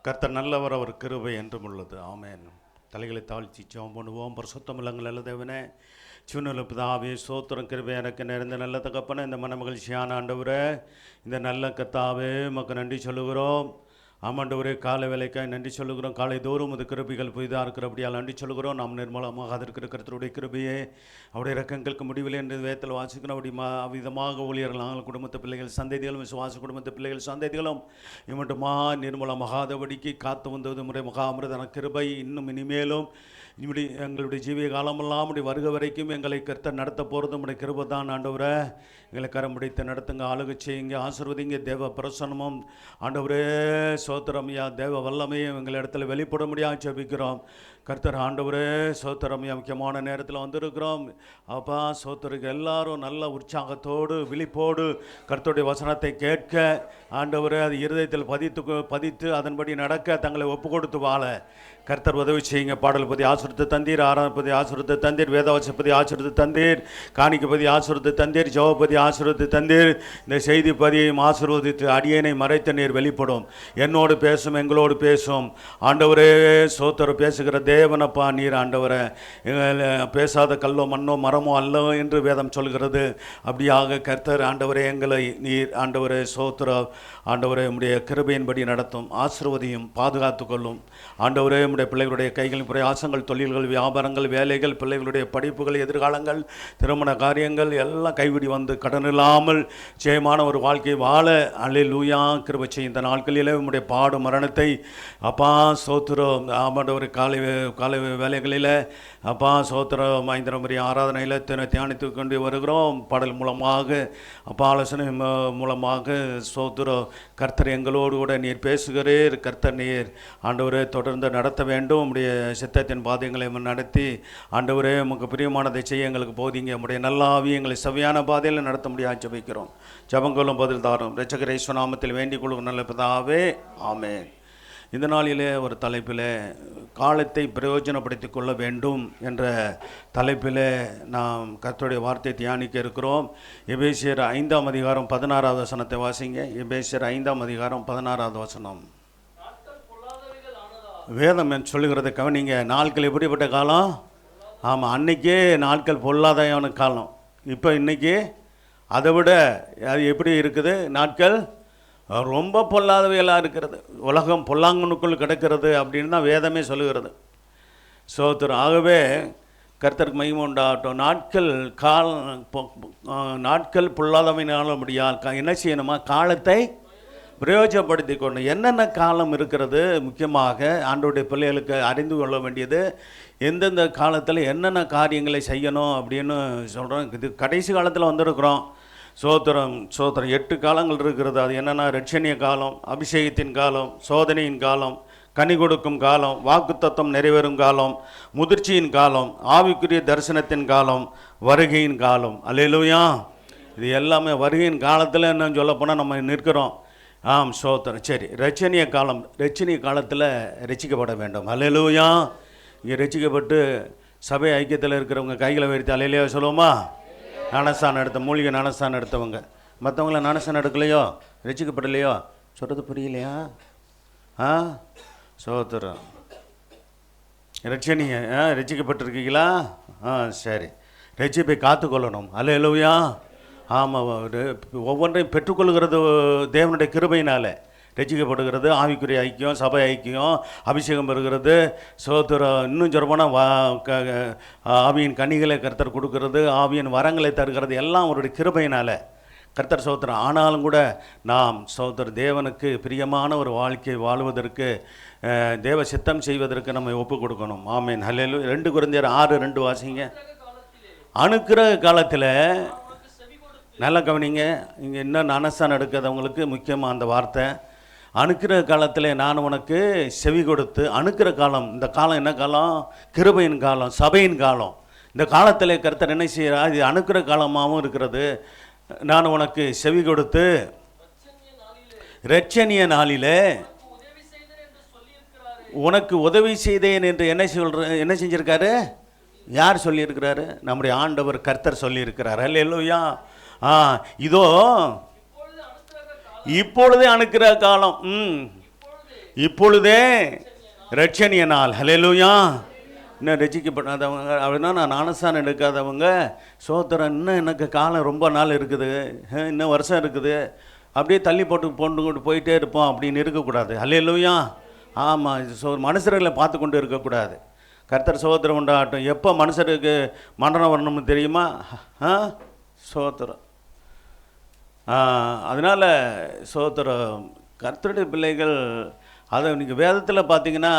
கர்த்தர் நல்லவர், அவர் கிருபை என்றும் உள்ளது. ஆமென். தலைகளை தாழ்த்தி ஜெபம் பண்ணுவோம். பரிசுத்தம் இல்லங்கள் நல்ல தேவனே, சிவனுள்ள பிதாவே, சோத்திரம் கிருபை எனக்கு நிறைந்த நல்ல தகப்பனே, இந்த மன மகிழ்ச்சியான ஆண்டவரே, இந்த நல்ல கர்த்தாவே உமக்கு நன்றி சொல்லுகிறோம். ஆமாண்டவரே, காலை வேலைக்காய் நன்றி சொல்லுகிறோம். காலை தோறும் இது கிருபிகள் புதிதாக இருக்கிறபடியால் நன்றி சொல்லுகிறோம். நாம் நிர்மலமாக அதற்கு கர்த்தருடைய கிருபையே அவருடைய இறக்கங்களுக்கு முடிவில் என்று வேதத்தில் வாசிக்கணும். அப்படி விதமாக ஊழியர்கள் நாங்கள் குடும்பத்து பிள்ளைகள் சந்ததிகளும் விசுவாச குடும்பத்து பிள்ளைகள் சந்ததிகளும் இம்மட்டுமா நிர்மலமாகாதபடிக்கு காத்து வந்தது முறை மகாமிருதன கிருபை இன்னும் இனிமேலும் இப்படி எங்களுடைய ஜீவிய காலமெல்லாம் இப்படி வருக வரைக்கும் எங்களை கர்த்தர் நடத்த போகிறது உடைய கிருபை தான். ஆண்டவரே, எங்களை கரம் பிடித்து நடத்துங்க, ஆளுகை செய்யுங்க, ஆசீர்வதிங்க. தேவ பிரசன்னமும் ஆண்டவரே சோத்திரமையா தேவ வல்லமையும் எங்கள் இடத்துல வெளிப்பட முடியாது ஜெபிக்கிறோம். கர்த்தர் ஆண்டவரே சோத்திரமையா முக்கியமான நேரத்தில் வந்திருக்கிறோம். அப்பா சோத்திருக்கு எல்லாரும் நல்ல உற்சாகத்தோடு விழிப்போடு கர்த்தருடைய வசனத்தை கேட்க ஆண்டவரே அது இருதயத்தில் பதித்து அதன்படி நடக்க தங்களை ஒப்பு கொடுத்து வாழ கர்த்தர் உதவி செய்யுங்க. பாடல் பதி ஆசிரியத்து தந்தீர், ஆராதபதி ஆசிரியத்து தந்தீர், வேதவாசப்பதி ஆசிரியத்து தந்தீர், காணிக்கப்பதி ஆசிரியத்து தந்தீர், ஜெபப்பதி ஆசிரியத்து தந்தீர். இந்த செய்தி பதியையும் ஆசீர்வதித்து அடியேனை மறைத்த நீர் வெளிப்படும். என்னோடு பேசும், எங்களோடு பேசும். ஆண்டவரே சோத்திர பேசுகிற தேவனப்பா நீர். ஆண்டவரை பேசாத கல்லோ மண்ணோ மரமோ அல்ல என்று வேதம் சொல்கிறது. அப்படியாக கர்த்தர் ஆண்டவரே எங்களை நீர் ஆண்டவரே சோத்திர ஆண்டவரே உம்முடைய கிருபையின்படி நடத்தும், ஆசீர்வதியும், பாதுகாத்து கொள்ளும். ஆண்டவரே உம்முடைய பிள்ளைகளுடைய கைகளின் பிரயாசங்கள், தொழில்கள், வியாபாரங்கள், வேலைகள், பிள்ளைகளுடைய படிப்புகள், எதிர்காலங்கள், திருமண காரியங்கள் எல்லாம் கைவிடி வந்து கடன் இல்லாமல் ஜெயமான ஒரு வாழ்க்கையை வாழ அல்லேலூயா கிருபை செய்யும். இந்த நாட்களிலே உம்முடைய பாடு மரணத்தை அப்பா சோத்திரம் ஆமாண்டவர் காலை வேலைகளில் அப்பா சோத்திரம் ஐந்திரமரி ஆராதனையில் தியானித்து கொண்டு வருகிறோம். பாடல் மூலமாக அப்பா ஆலோசனை மூலமாக சோத்திரம் கர்த்தர் எங்களோடு கூட நீர் பேசுகிறீர். கர்த்தர் நீர் ஆண்டவரே தொடர்ந்து நடத்த வேண்டும். உம்முடைய சித்தத்தின் பாதைகளை நடத்தி ஆண்டவரே உமக்கு பிரியமானதை செய்ய எங்களுக்கு போதிங்க. உம்முடைய நல்ல ஆவி எங்களை சவியான பாதையில் நடத்த முடியாது ஜெபிக்கிறோம். ஜெபங்களும் பதில் தாரும். இரட்சகர் இயேசு நாமத்தில் வேண்டிக் கொள்ளும் நல்ல பிதாவே, ஆமென். இந்த நாளிலே ஒரு தலைப்பில் காலத்தை பிரயோஜனப்படுத்தி கொள்ள வேண்டும் என்ற தலைப்பில் நாம் கர்த்தருடைய வார்த்தையை தியானிக்க இருக்கிறோம். எபேசியர் 5ஆம் அதிகாரம் 16வது வசனத்தை வாசிங்க. எபேசியர் 5ஆம் அதிகாரம் 16வது வசனம். வேதம் என்று சொல்லுகிறது கவனிங்க. நாட்கள் எப்படிப்பட்ட காலம்? ஆமாம், அன்னைக்கே நாட்கள் பொல்லாதவன காலம். இப்போ இன்றைக்கி அதை விட அது எப்படி இருக்குது? நாட்கள் ரொம்ப பொல்லாதவையெல்லாம் இருக்கிறது. உலகம் பொல்லாங்கனுக்குள் கிடக்கிறது அப்படின்னு தான் வேதமே சொல்லுகிறது. சோத்திரம். ஆகவே கர்த்தருக்கு மகிமை உண்டாகட்டும். நாட்கள் பொல்லாதவையினால முடியாது என்ன செய்யணுமா? காலத்தை பிரயோஜனப்படுத்தி கொண்டு என்னென்ன காலம் இருக்கிறது முக்கியமாக ஆண்டவருடைய பிள்ளைகளுக்கு அறிந்து கொள்ள வேண்டியது எந்தெந்த காலத்தில் என்னென்ன காரியங்களை செய்யணும் அப்படின்னு சொல்கிறோம். இது கடைசி காலத்தில் வந்திருக்கிறோம். சோத்திரம் 8 காலங்கள் இருக்கிறது. அது என்னென்னா ரட்சணிய காலம், அபிஷேகத்தின் காலம், சோதனையின் காலம், கனி கொடுக்கும் காலம், வாக்குத்தத்தம் நிறைவேறும் காலம், முதிர்ச்சியின் காலம், ஆவிக்குரிய தரிசனத்தின் காலம், வருகையின் காலம். அல்லேலூயா. இது எல்லாமே வருகையின் காலத்தில் என்ன சொல்லப்போனால் நம்ம நிற்கிறோம். ஆம் சோத்திரம். சரி, ரட்சணிய காலம். ரட்சணிய காலத்தில் ரட்சிக்கப்பட வேண்டும். அல்லேலூயா. இங்கே ரட்சிக்கப்பட்டு சபை ஐக்கியத்தில் இருக்கிறவங்க கைகளை வைத்து அல்லேலூயா சொல்லுவோமா? ஞானஸ்தானம் எடுத்த மூலிகை ஞானஸ்தானம் எடுத்தவங்க மற்றவங்கள ஞானஸ்தானம் எடுக்கலையோ, ரட்சிக்கப்படலையோ? சொல்கிறது புரியலையா? சோத்திரம். ரட்சணிய ரட்சிக்கப்பட்டிருக்கீங்களா? சரி, ரட்சிப்பை காத்துக்கொள்ளணும். அல்லேலூயா. ஆமாம், ஒவ்வொன்றையும் பெற்றுக்கொள்கிறது தேவனுடைய கிருபையினால் ரட்சிக்கப்படுகிறது. ஆவிக்குரிய ஐக்கியம், சபை ஐக்கியம், அபிஷேகம் பெறுகிறது. சோத்திரம். இன்னும் சொல்லப்போனால் ஆவியின் கனிகளை கர்த்தர் கொடுக்கறது, ஆவியின் வரங்களை தருகிறது, எல்லாம் அவருடைய கிருபையினால் கர்த்தர் சோத்திரம். ஆனாலும் கூட நாம் சோத்திர தேவனுக்கு பிரியமான ஒரு வாழ்க்கை வாழ்வதற்கு தேவ சித்தம் செய்வதற்கு நம்ம ஒப்பு கொடுக்கணும். ஆமேன். ஹல்லேலூயா. 2 கொரிந்தியர் 6:2 வாசிங்க. அனுக்கிரக காலத்தில் நல்லா கவனிங்க. இங்கே இன்னும் ஞானஸ்தானம் எடுக்கிறவங்களுக்கு முக்கியமாக அந்த வார்த்தை. அனுக்கிற காலத்தில் நான் உனக்கு செவி கொடுத்து. அனுக்கிற காலம். இந்த காலம் என்ன காலம்? கிருபையின் காலம், சபையின் காலம். இந்த காலத்தில் கர்த்தர் என்ன செய்கிறார்? இது அனுக்கிற காலமாகவும் இருக்கிறது. நான் உனக்கு செவி கொடுத்து இரட்சணிய நாளிலே உனக்கு உதவி செய்தேன் என்று என்ன செஞ்சிருக்காரு? யார் சொல்லியிருக்கிறாரு? நம்முடைய ஆண்டவர் கர்த்தர் சொல்லியிருக்கிறார். அல்லேலூயா. இதோ இப்பொழுதே அனுக்கிற காலம். இப்பொழுதே ரட்சணிய நாள். ஹல்லேலூயா. இன்னும் ரட்சிக்கப்படாதவங்க அப்படின்னா நான் ஞானஸ்நானம் எடுக்காதவங்க சோத்திரம், இன்னும் எனக்கு காலம் ரொம்ப நாள் இருக்குது, இன்னும் வருஷம் இருக்குது, அப்படியே தள்ளி கொண்டு போயிட்டே இருப்போம் அப்படின்னு இருக்கக்கூடாது. ஹல்லேலூயா. ஆமாம், மனுஷர்களை பார்த்து கொண்டு இருக்கக்கூடாது. கர்த்தர் சோத்திரம் உண்டாகட்டும். எப்போ மனுஷருக்கு மரணம் வரணும்னு தெரியுமா? சோத்திரம். அதனால் சோத்திரம் கர்த்தருடைய பிள்ளைகள் அதை நீங்கள் வேதத்தில் பார்த்தீங்கன்னா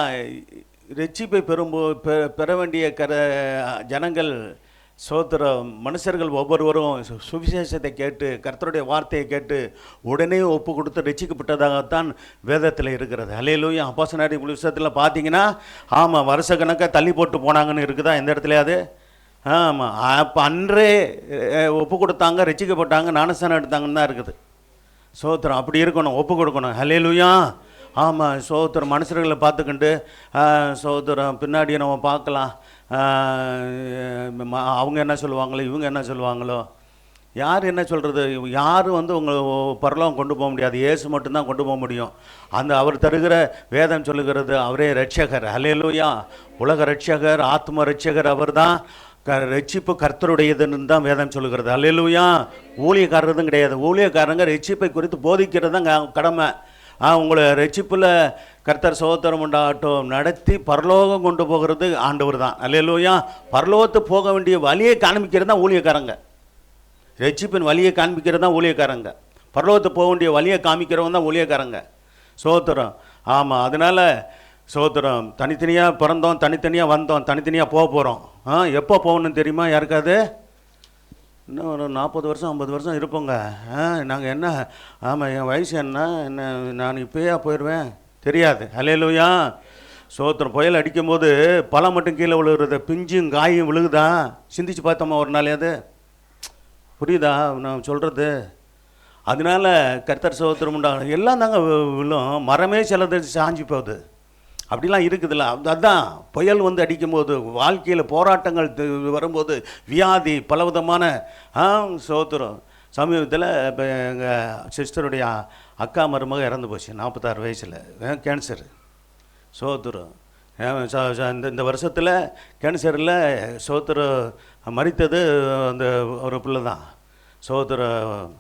ரட்சிப்பை பெற வேண்டிய ஜனங்கள் சோத்திரம் மனுஷர்கள் ஒவ்வொருவரும் சுவிசேஷத்தை கேட்டு கர்த்தருடைய வார்த்தையை கேட்டு உடனே ஒப்பு கொடுத்து ரட்சிக்கப்பட்டதாகத்தான் வேதத்தில் இருக்கிறது. ஹல்லேலூயா. அப்போஸ்தலர் புத்தகத்தில் பார்த்தீங்கன்னா ஆமாம், வருஷ கணக்காக தள்ளி போட்டு போனாங்கன்னு இருக்குதா எந்த இடத்துலையாவது? ஆமாம், அப்போ அன்றே ஒப்பு கொடுத்தாங்க, ரட்சிக்கப்பட்டாங்க, ஞானஸ்நானம் எடுத்தாங்கன்னு தான் இருக்குது. சோத்திரம் அப்படி இருக்கணும், ஒப்பு கொடுக்கணும். ஹல்லேலூயா. ஆமாம், சோத்திரம் மனுஷர்களை பார்த்துக்கிண்டு சோத்திரம் பின்னாடி நம்ம பார்க்கலாம், அவங்க என்ன சொல்லுவாங்களோ இவங்க என்ன சொல்லுவாங்களோ, யார் என்ன சொல்கிறது, யாரும் உங்களை பரலோகம் கொண்டு போக முடியாது, இயேசு மட்டும்தான் கொண்டு போக முடியும். அந்த அவர் தருகிற வேதம் சொல்லுகிறது அவரே ரட்சகர். ஹல்லேலூயா. உலக ரட்சகர், ஆத்ம ரட்சகர் அவர் தான். ரட்சிப்பு கர்த்தருடையதுன்னு தான் வேதம் சொல்லுகிறது. ஹல்லேலூயா. ஊழியக்காரதும் கிடையாது. ஊழியக்காரங்க ரட்சிப்பை குறித்து போதிக்கிறது தான் கடமை. உங்களை ரட்சிப்பில் கர்த்தர் சோத்திரம் உண்டாகட்டும் நடத்தி பரலோகம் கொண்டு போகிறது ஆண்டவர் தான். ஹல்லேலூயா. பரலோகத்து போக வேண்டிய வழியை காண்பிக்கிறது தான் ஊழியக்காரங்க. ரட்சிப்பின் வழியை காண்பிக்கிறது தான் ஊழியக்காரங்க. பரலோகத்து போக வேண்டிய வழியை காமிக்கிறவங்க தான் ஊழியக்காரங்க. சோத்திரம். ஆமாம், அதனால் சோத்திரம் தனித்தனியாக பிறந்தோம், தனித்தனியாக வந்தோம், தனித்தனியாக போக போகிறோம். எப்போ போகணுன்னு தெரியுமா யாருக்காது? இன்னும் ஒரு 40 வருஷம் 50 வருஷம் இருப்போங்க. நாங்கள் என்ன, ஆமாம் என் வயசு என்ன நான் இப்போயா போயிடுவேன் தெரியாது. ஹல்லேலூயா. சோத்திரம் புயல் அடிக்கும்போது பழம் மட்டும் கீழே விழுகிறது, பிஞ்சும் காயும் விழுகுதா? சிந்திச்சு பார்த்தோமா ஒரு நாளையாவது? புரியுதா நான் சொல்கிறது? அதனால கர்த்தர் சோத்திரம் உண்டாகணும். எல்லாம் தாங்க விழும், மரமே சிலது சாஞ்சி போகுது, அப்படிலாம் இருக்குதுல்ல. அதுதான் புயல் அடிக்கும்போது, வாழ்க்கையில் போராட்டங்கள் வரும்போது, வியாதி பலவிதமான சோத்திரம். சமீபத்தில் இப்போ எங்கள் சிஸ்டருடைய அக்கா மருமக இறந்து போச்சு 46 வயசில், கேன்சர். சோத்திரம். இந்த வருஷத்தில் கேன்சரில் சோத்திரம் மரித்தது அந்த ஒரு பிள்ளை தான். சோத்திரம்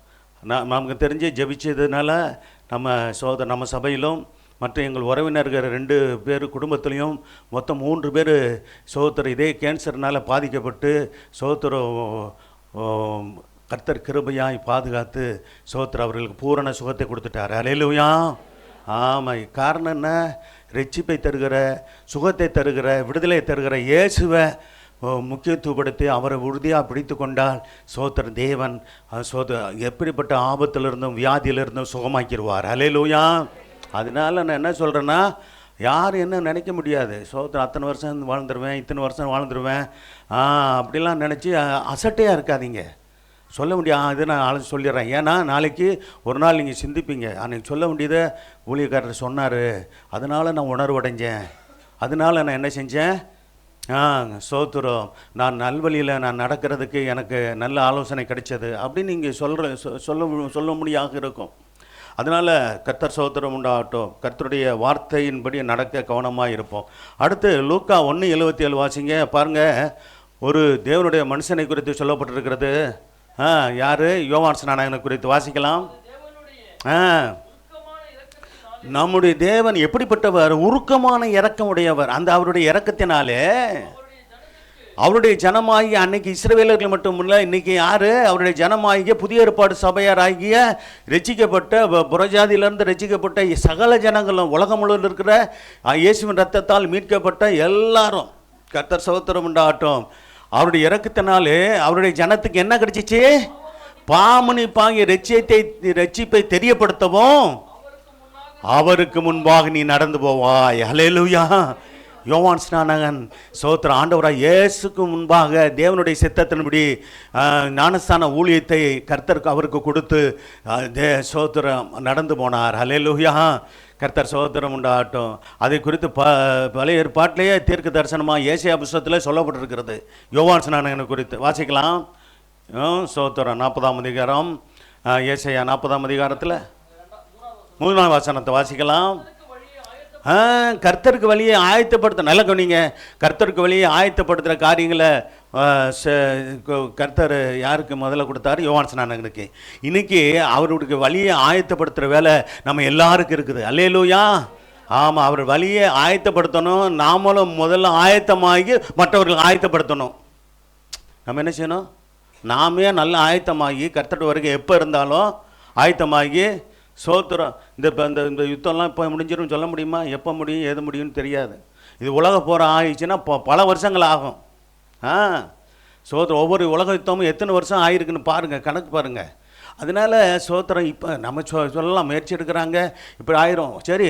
நமக்கு தெரிஞ்சு ஜெபிச்சதுனால நம்ம சபையிலும் மற்ற எங்கள் உறவினர்கள் 2 பேர் குடும்பத்துலேயும் மொத்தம் 3 பேர் சோத்திரம் இதே கேன்சர்னால் பாதிக்கப்பட்டு சோத்திரம் கர்த்தர் கிருபையாய் பாதுகாத்து சோத்திரம் அவர்களுக்கு பூரண சுகத்தை கொடுத்துட்டார். ஹல்லேலூயா. ஆமாம், காரணம் என்ன? ரட்சிப்பை தருகிற, சுகத்தை தருகிற, விடுதலை தருகிற இயேசுவை முக்கியத்துவப்படுத்தி அவரை உறுதியாக பிடித்து கொண்டால் சோத்திரம் தேவன் எப்படிப்பட்ட ஆபத்திலிருந்தும் வியாதியிலிருந்தும் சுகமாக்கிடுவார். ஹல்லேலூயா. அதனால நான் என்ன சொல்கிறேன்னா, யார் என்ன நினைக்க முடியாது. சோத்திரம் அத்தனை வருஷம் வாழ்ந்துருவேன், இத்தனை வருஷம் வாழ்ந்துருவேன் அப்படிலாம் நினச்சி அசட்டையாக இருக்காதீங்க. சொல்ல முடியாது, இது நான் சொல்லிடுறேன். ஏன்னா நாளைக்கு ஒரு நாள் நீங்கள் சிந்திப்பீங்க, அன்றைக்கி சொல்ல வேண்டியதை ஊழியக்காரர் சொன்னார், அதனால் நான் உணர்வடைஞ்சேன், அதனால் நான் என்ன செஞ்சேன், சோத்திரம் நான் நல்வழியில் நான் நடக்கிறதுக்கு எனக்கு நல்ல ஆலோசனை கிடைச்சது அப்படின்னு நீங்கள் சொல்ல முடியாக இருக்கும். அதனால் கர்த்தர் சோத்திரம் உண்டாகட்டும். கர்த்தருடைய வார்த்தையின்படி நடக்க கவனமாக இருப்போம். அடுத்து லூக்கா 1:77 வாசிங்க பாருங்கள். ஒரு தேவனுடைய மனுஷனை குறித்து சொல்லப்பட்டிருக்கிறது. யார்? யோவான் ஸ்நானகனை குறித்து வாசிக்கலாம். நம்முடைய தேவன் எப்படிப்பட்டவர்? உருக்கமான இரக்கம் உடையவர். அந்த அவருடைய இரக்கத்தினாலே அவருடைய ஜனமாகிய அன்னைக்கு இஸ்ரவேலர்கள் மட்டுமில்லை, இன்றைக்கி யார்? அவருடைய ஜனமாகிய புதிய ஏற்பாடு சபையாராகிய ரட்சிக்கப்பட்ட புறஜாதியிலிருந்து ரட்சிக்கப்பட்ட சகல ஜனங்களும், உலகம் முழுவதும் இருக்கிற இயேசுவின் ரத்தத்தால் மீட்கப்பட்ட எல்லாரும் கர்த்தர் சோத்திரம் உண்டாகட்டும். அவருடைய இரக்கத்தினாலே அவருடைய ஜனத்துக்கு என்ன கிடைச்சிச்சு? பாமணிப்பாகிய ரட்சிப்பை தெரியப்படுத்தவும் அவருக்கு முன்பாக நீ நடந்து போவாய். ஹல்லேலூயா. யோவான் ஸ்நானகன் சோத்திரம் ஆண்டவராக இயேசுக்கு முன்பாக தேவனுடைய சித்தத்தின்படி ஞானஸ்தான ஊழியத்தை கர்த்தருக்கு அவருக்கு கொடுத்து சோத்திரம் நடந்து போனார். ஹல்லேலூயா. கர்த்தர் சோத்திரம் உண்டாகட்டும். அதை குறித்து பழைய ஏற்பாட்டிலேயே தீர்க்க தரிசனமாக ஏசாயா புஸ்தகத்தில் சொல்லப்பட்டிருக்கிறது. யோவான் ஸ்நானகனை குறித்து வாசிக்கலாம். சோத்திரம் 40ஆம் அதிகாரம், ஏசாயா 40ஆம் அதிகாரத்தில் 3ஆம் வசனத்தை வாசிக்கலாம். கர்த்தருக்கு வழியை ஆயத்தப்படுத்த நல்ல கவனிங்க. கர்த்தருக்கு வழியை ஆயத்தப்படுத்துகிற காரியங்களை கர்த்தர் யாருக்கு முதல்ல கொடுத்தாரு? யோவான் ஸ்நானகனுக்கு. இன்னைக்கு அவருடைய வழியை ஆயத்தப்படுத்துகிற வேலை நம்ம எல்லாருக்கும் இருக்குது. அல்லேலூயா. ஆமாம், அவர் வழியை ஆயத்தப்படுத்தணும். நாமளும் முதல்ல ஆயத்தமாகி மற்றவர்கள் ஆயத்தப்படுத்தணும். நம்ம என்ன செய்யணும்? நாமே நல்ல ஆயத்தமாகி கர்த்தர் வரைக்கும் எப்போ இருந்தாலும் ஆயத்தமாகி சோத்திரம். இந்த யுத்தம்லாம் இப்போ முடிஞ்சிடும் சொல்ல முடியுமா? எப்போ முடியும் எது முடியும்னு தெரியாது. இது உலக போகிற ஆயிடுச்சுன்னா பல வருஷங்கள் ஆகும். சோத்திரம். ஒவ்வொரு உலக யுத்தமும் எத்தனை வருஷம் ஆகிருக்குன்னு பாருங்கள், கணக்கு பாருங்கள். அதனால் சோத்திரம். இப்போ நம்ம சொல்லலாம் முயற்சி எடுக்கிறாங்க, இப்படி ஆயிரும். சரி,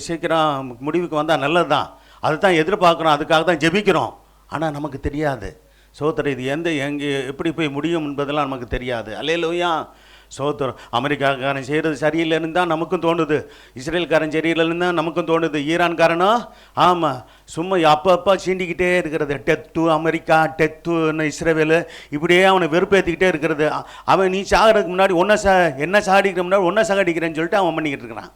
சீக்கிரம் முடிவுக்கு வந்தால் நல்லது தான். அதை தான் எதிர்பார்க்குறோம், அதுக்காக தான் ஜெபிக்கிறோம். ஆனால் நமக்கு தெரியாது சோத்திரம் இது எங்கே எப்படி போய் முடியும் என்பதெல்லாம் நமக்கு தெரியாது. அல்லேலூயா. சோத்திரம். அமெரிக்காக்காரன் செய்கிறது சரியில்லைன்னு தான் நமக்கும் தோணுது. இஸ்ரேல்காரன் சரியில்லைன்னு தான் நமக்கும் தோணுது. ஈரான்காரனும் ஆமாம் சும்மா அப்பப்போ சீண்டிக்கிட்டே இருக்கிறது. டெத்து அமெரிக்கா, டெத்துன்னு இஸ்ரேவேலு, இப்படியே அவனை வெறுப்பேற்றிக்கிட்டே இருக்கிறது. அவன் நீ சாகிறதுக்கு முன்னாடி என்ன சாடிக்கிற முன்னாடி ஒன்றை சாகடிக்கிறேன்னு சொல்லிட்டு அவன் பண்ணிக்கிட்டு இருக்கிறான்.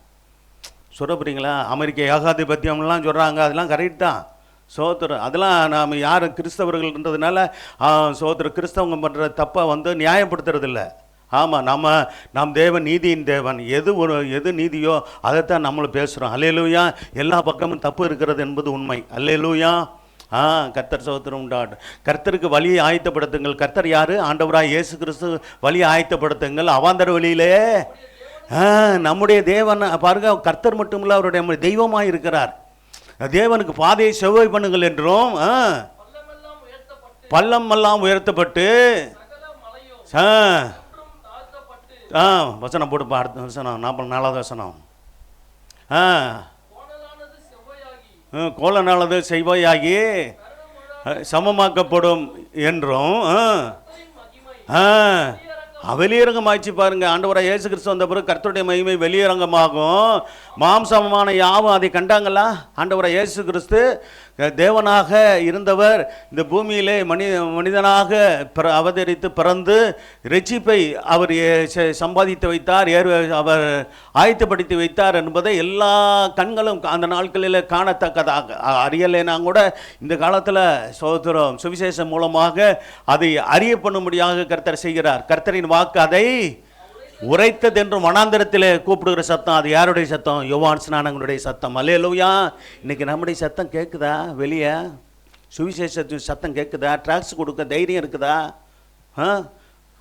சொல்ல போகிறீங்களா? அமெரிக்க ஏகாதிபத்தியம்லாம் சொல்கிறாங்க, அதெல்லாம் கரெக்ட் தான். சோத்திரம். அதெல்லாம் நாம் யார் கிறிஸ்தவர்கள்ன்றதுனால சோத்திரம் கிறிஸ்தவங்க பண்ணுற தப்பை நியாயப்படுத்துறதில்லை. ஆமாம், நம் தேவன் நீதியின் தேவன். எது நீதியோ அதைத்தான் நம்மளும் பேசுகிறோம். அல்லேலூயா. எல்லா பக்கமும் தப்பு இருக்கிறது என்பது உண்மை. அல்லேலூயா. கர்த்தர் சோத்திரம் உண்டாட்டும். கர்த்தருக்கு வழியை ஆயத்தப்படுத்துங்கள். கர்த்தர் யார்? ஆண்டவராக இயேசு கிறிஸ்து. வழியை ஆயத்தப்படுத்துங்கள். அவாந்தர வழியிலே நம்முடைய தேவன் பாருங்க. கர்த்தர் மட்டுமில்ல, அவருடைய தெய்வமாக இருக்கிறார். தேவனுக்கு பாதையை செவ்வாய் பண்ணுங்கள் என்றும் பள்ளமெல்லாம் உயர்த்தப்பட்டு வசனம் போட்டு அடுத்த வசனம் 44வது வசனம். கோலனானது செவ்வாயாகி சமமாக்கப்படும் என்றும் வெளியரங்கமாச்சு பாருங்க. ஆண்டவராக இயேசு கிறிஸ்து வந்த பிறகு கர்த்தருடைய மகிமை வெளியரங்கமாகும். மாம்சமான யாவும் அதை கண்டாங்களா? ஆண்டவராக இயேசு கிறிஸ்து தேவனாக இருந்தவர் இந்த பூமியிலே மனிதனாக அவதரித்து பிறந்து ரட்சிப்பை அவர் சம்பாதித்து வைத்தார், அவர் ஆயத்தப்படுத்தி வைத்தார் என்பதை எல்லா கண்களும் அந்த நாட்களில் காணத்தக்கதாக அறியலைனா கூட இந்த காலத்தில் சோதரம் சுவிசேஷம் மூலமாக அதை அறிய பண்ணும்படியாக கர்த்தர் செய்கிறார். கர்த்தரின் வாக்கு அதை உரைத்ததென்று வனாந்தரத்தில் கூப்பிடுகிற சத்தம். அது யாருடைய சத்தம்? யோவான் ஸ்நானகனுடைய சத்தம். அல்லேலூயா. இன்னைக்கு நம்முடைய சத்தம் கேட்குதா? வெளியே சுவிசேஷத்தின் சத்தம் கேட்குதா? ட்ராக்ஸ் கொடுக்க தைரியம் இருக்குதா?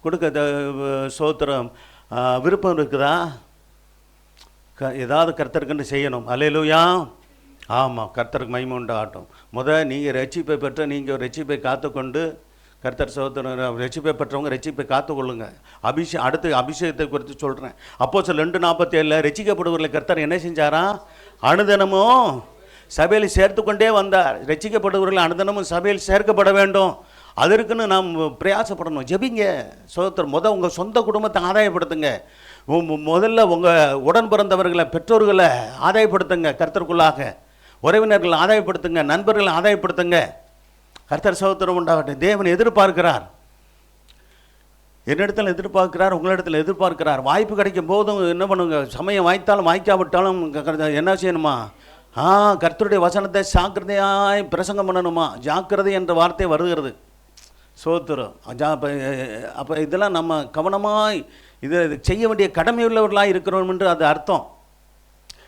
கொடுக்க சோத்திரம் விருப்பம் இருக்குதா? ஏதாவது கர்த்தருக்குன்னு செய்யணும். அல்லேலூயா. ஆமாம், கர்த்தருக்கு மகிமை உண்டாகட்டும். நீங்கள் ரட்சிப்பை பெற்ற நீங்கள் ரட்சிப்பை காத்துக்கொண்டு கர்த்தர் சோதரன் ரட்சிப்பை பெற்றவங்க ரட்சிப்பை காத்துக்கொள்ளுங்க. அடுத்து அபிஷேகத்தை குறித்து சொல்கிறேன். அப்போஸ்தலர் 2:47 ரட்சிக்கப்படுவர்களை கர்த்தர் என்ன செஞ்சாரா? அனுதினமும் சபையில் சேர்த்து கொண்டே வந்தார். ரட்சிக்கப்படுவர்கள் அனுதினமும் சபையில் சேர்க்கப்பட வேண்டும். அதற்குன்னு நாம் பிரயாசப்படணும். ஜெபிங்க. சோதரர் உங்கள் சொந்த குடும்பத்தை ஆதாயப்படுத்துங்க. முதல்ல உங்கள் உடன் பிறந்தவர்களை, பெற்றோர்களை ஆதாயப்படுத்துங்க. கர்த்தருக்குள்ளாக உறவினர்களை ஆதாயப்படுத்துங்க, நண்பர்களை ஆதாயப்படுத்துங்க. கர்த்தர் சோத்திரம் உண்டாகட்டும். தேவன் எதிர்பார்க்கிறார், என்னிடத்தில் எதிர்பார்க்கிறார், உங்களிடத்தில் எதிர்பார்க்கிறார். வாய்ப்பு கிடைக்கும் போதும் என்ன பண்ணுங்க? சமயம் வாய்த்தாலும் வாய்க்காவிட்டாலும் என்ன செய்யணுமா? கர்த்தருடைய வசனத்தை ஜாக்கிரதையாய் பிரசங்கம் பண்ணணுமா? ஜாக்கிரதை என்ற வார்த்தை வருகிறது. சோத்திரம். அப்போ இதெல்லாம் நம்ம கவனமாய் இதை செய்ய வேண்டிய கடமை உள்ளவர்களாக இருக்கிறோம் என்று அது அர்த்தம்.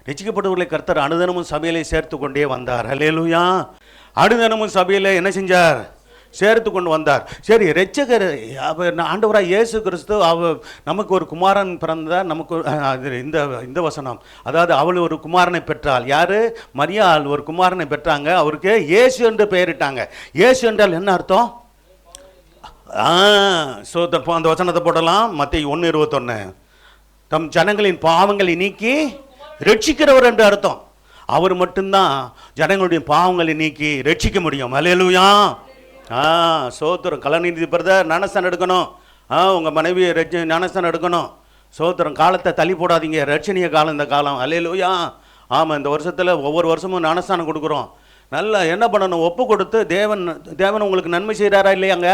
ரட்சிக்கப்படுவர்களை கர்த்தர் அனுதினமும் சபையிலே சேர்த்து கொண்டே வந்தார். அல்லேலூயா. அனுதினமும் சபையில் என்ன செஞ்சார்? சேர்த்து கொண்டு வந்தார். சரி, ரட்சகர் ஆண்டவராக இயேசு கிறிஸ்து நமக்கு ஒரு குமாரன் பிறந்தார். நமக்கு இந்த வசனம், அதாவது அவள் ஒரு குமாரனை பெற்றாள். யார்? மரியாள் ஒரு குமாரனை பெற்றாங்க. அவருக்கு இயேசு என்று பெயரிட்டாங்க. இயேசு என்றால் என்ன அர்த்தம்? அந்த வசனத்தை போடலாம். மத்தேயு 1:21 தம் ஜனங்களின் பாவங்களை நீக்கி ரட்சிக்கிறவர் என்று அர்த்தம். அவர் மட்டும்தான் ஜனங்களுடைய பாவங்களை நீக்கி ரட்சிக்க முடியும். அல்லேலூயா. சோத்திரம். கலாநிதி பிரதர் ஞானஸ்தானம் எடுக்கணும். உங்கள் மனைவி ஞானஸ்தானம் எடுக்கணும். சோத்திரம். காலத்தை தள்ளி போடாதீங்க. ரட்சணிய காலம் இந்த காலம். அல்லேலூயா. ஆமாம், இந்த வருஷத்தில் ஒவ்வொரு வருஷமும் ஞானஸ்தானம் கொடுக்குறோம். நல்லா என்ன பண்ணணும்? ஒப்பு கொடுத்து தேவன் உங்களுக்கு நன்மை செய்கிறாரா இல்லையாங்க?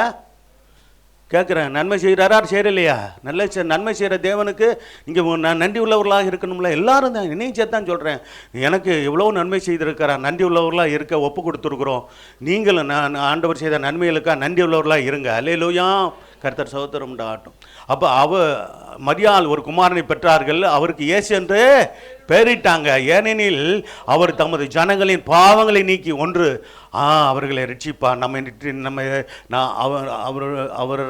கேட்குறேன், நன்மை செய்கிறாரா செய்யலையா? நன்மை செய்கிற தேவனுக்கு நீங்கள் நன்றி உள்ளவர்களாக இருக்கணும்ல. எல்லாரும் தான், என்னையும் சேர்த்தான் சொல்கிறேன். எனக்கு எவ்வளோ நன்மை செய்திருக்கிறார், நன்றி உள்ளவர்களாக இருக்க ஒப்பு கொடுத்துருக்குறோம். நீங்களும் நான் ஆண்டவர் செய்த நன்மைகளுக்காக நன்றி உள்ளவர்களாக இருங்க. அல்லேலூயா. கர்த்தர் சகோதரம் உண்டாகட்டும். அப்போ மரியாள் ஒரு குமாரனை பெற்றார்கள். அவருக்கு இயேசு என்று பெயரிட்டாங்க. ஏனெனில் அவர் தமது ஜனங்களின் பாவங்களை நீக்கி ஒன்று அவர்களை ரட்சிப்பார். அவர்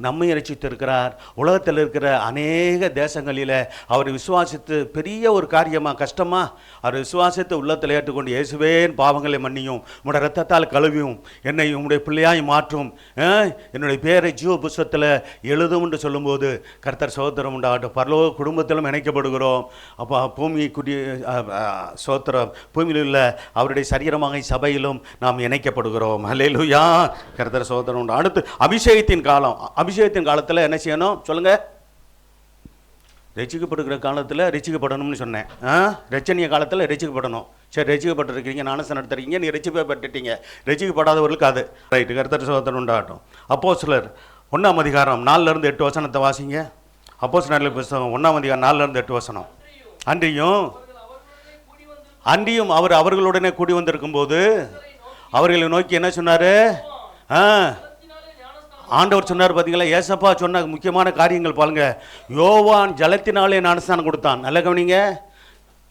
நம்மை ரட்சித்திருக்கிறார். உலகத்தில் இருக்கிற அநேக தேசங்களில் அவர் விசுவாசித்து பெரிய ஒரு காரியமாக கஷ்டமாக அவர் விசுவாசித்து உள்ளத்தில் ஏற்றுக்கொண்டு, இயேசுவேன் பாவங்களை மன்னியும், உங்களுடைய ரத்தத்தால் கழுவியும், என்னை உங்களுடைய பிள்ளையாய் மாற்றும், என்னுடைய பேரை ஜீவ புஸ்தகத்தில் எழுதும் என்று சொல்லும்போது கர்த்தர் சகோதரம் உண்டாகட்டும். பரலோக குடும்பத்திலும் இணைக்கப்படுகிறோம். அப்போ பூமி சோத்திரம் பூமியில் உள்ள அவருடைய சரீரமாக சபையிலும் நாம் இணைக்கப்படுகிறோம். அல்லேலூயா. கர்த்தர் சகோதரம் உண்டு. அடுத்து அபிஷேகத்தின் காலம். அபிஷேகத்தின் காலத்தில் என்ன செய்யணும் சொல்லுங்க? ரட்சிக்கப்படுகிற காலத்தில் ரட்சிக்கப்படணும்னு சொன்னேன். ரட்சணிய காலத்தில் ரட்சிக்கப்படணும். சரி, ரட்சிக்கப்பட்டிருக்கீங்க, ஞானஸ்நானம் நடத்துறீங்க, நீ ரட்சிக்கப்பட்டுட்டீங்க. ரட்சிக்கப்படாதவர்களுக்கு அது ரைட்டு. கர்த்தர் சகோதரம் உண்டாகட்டும். அப்போஸ்தலர் 1ஆம் அதிகாரம் 4-8 வசனத்தை வாசிங்க. அப்போஸ்தலர் புத்தகம் 1ஆம் அதிகாரம் 4-8 வசனம். அன்றியும் அவர் அவர்களுடனே கூடி வந்திருக்கும் போது அவர்களை நோக்கி என்ன சொன்னாரு? ஆண்டவர் சொன்னார் பார்த்தீங்களா? ஏசப்பா சொன்ன முக்கியமான காரியங்கள் பாருங்க. யோவான் ஜலத்தினாலே ஞானஸ்நானம் கொடுத்தான். நல்ல கவனிங்க.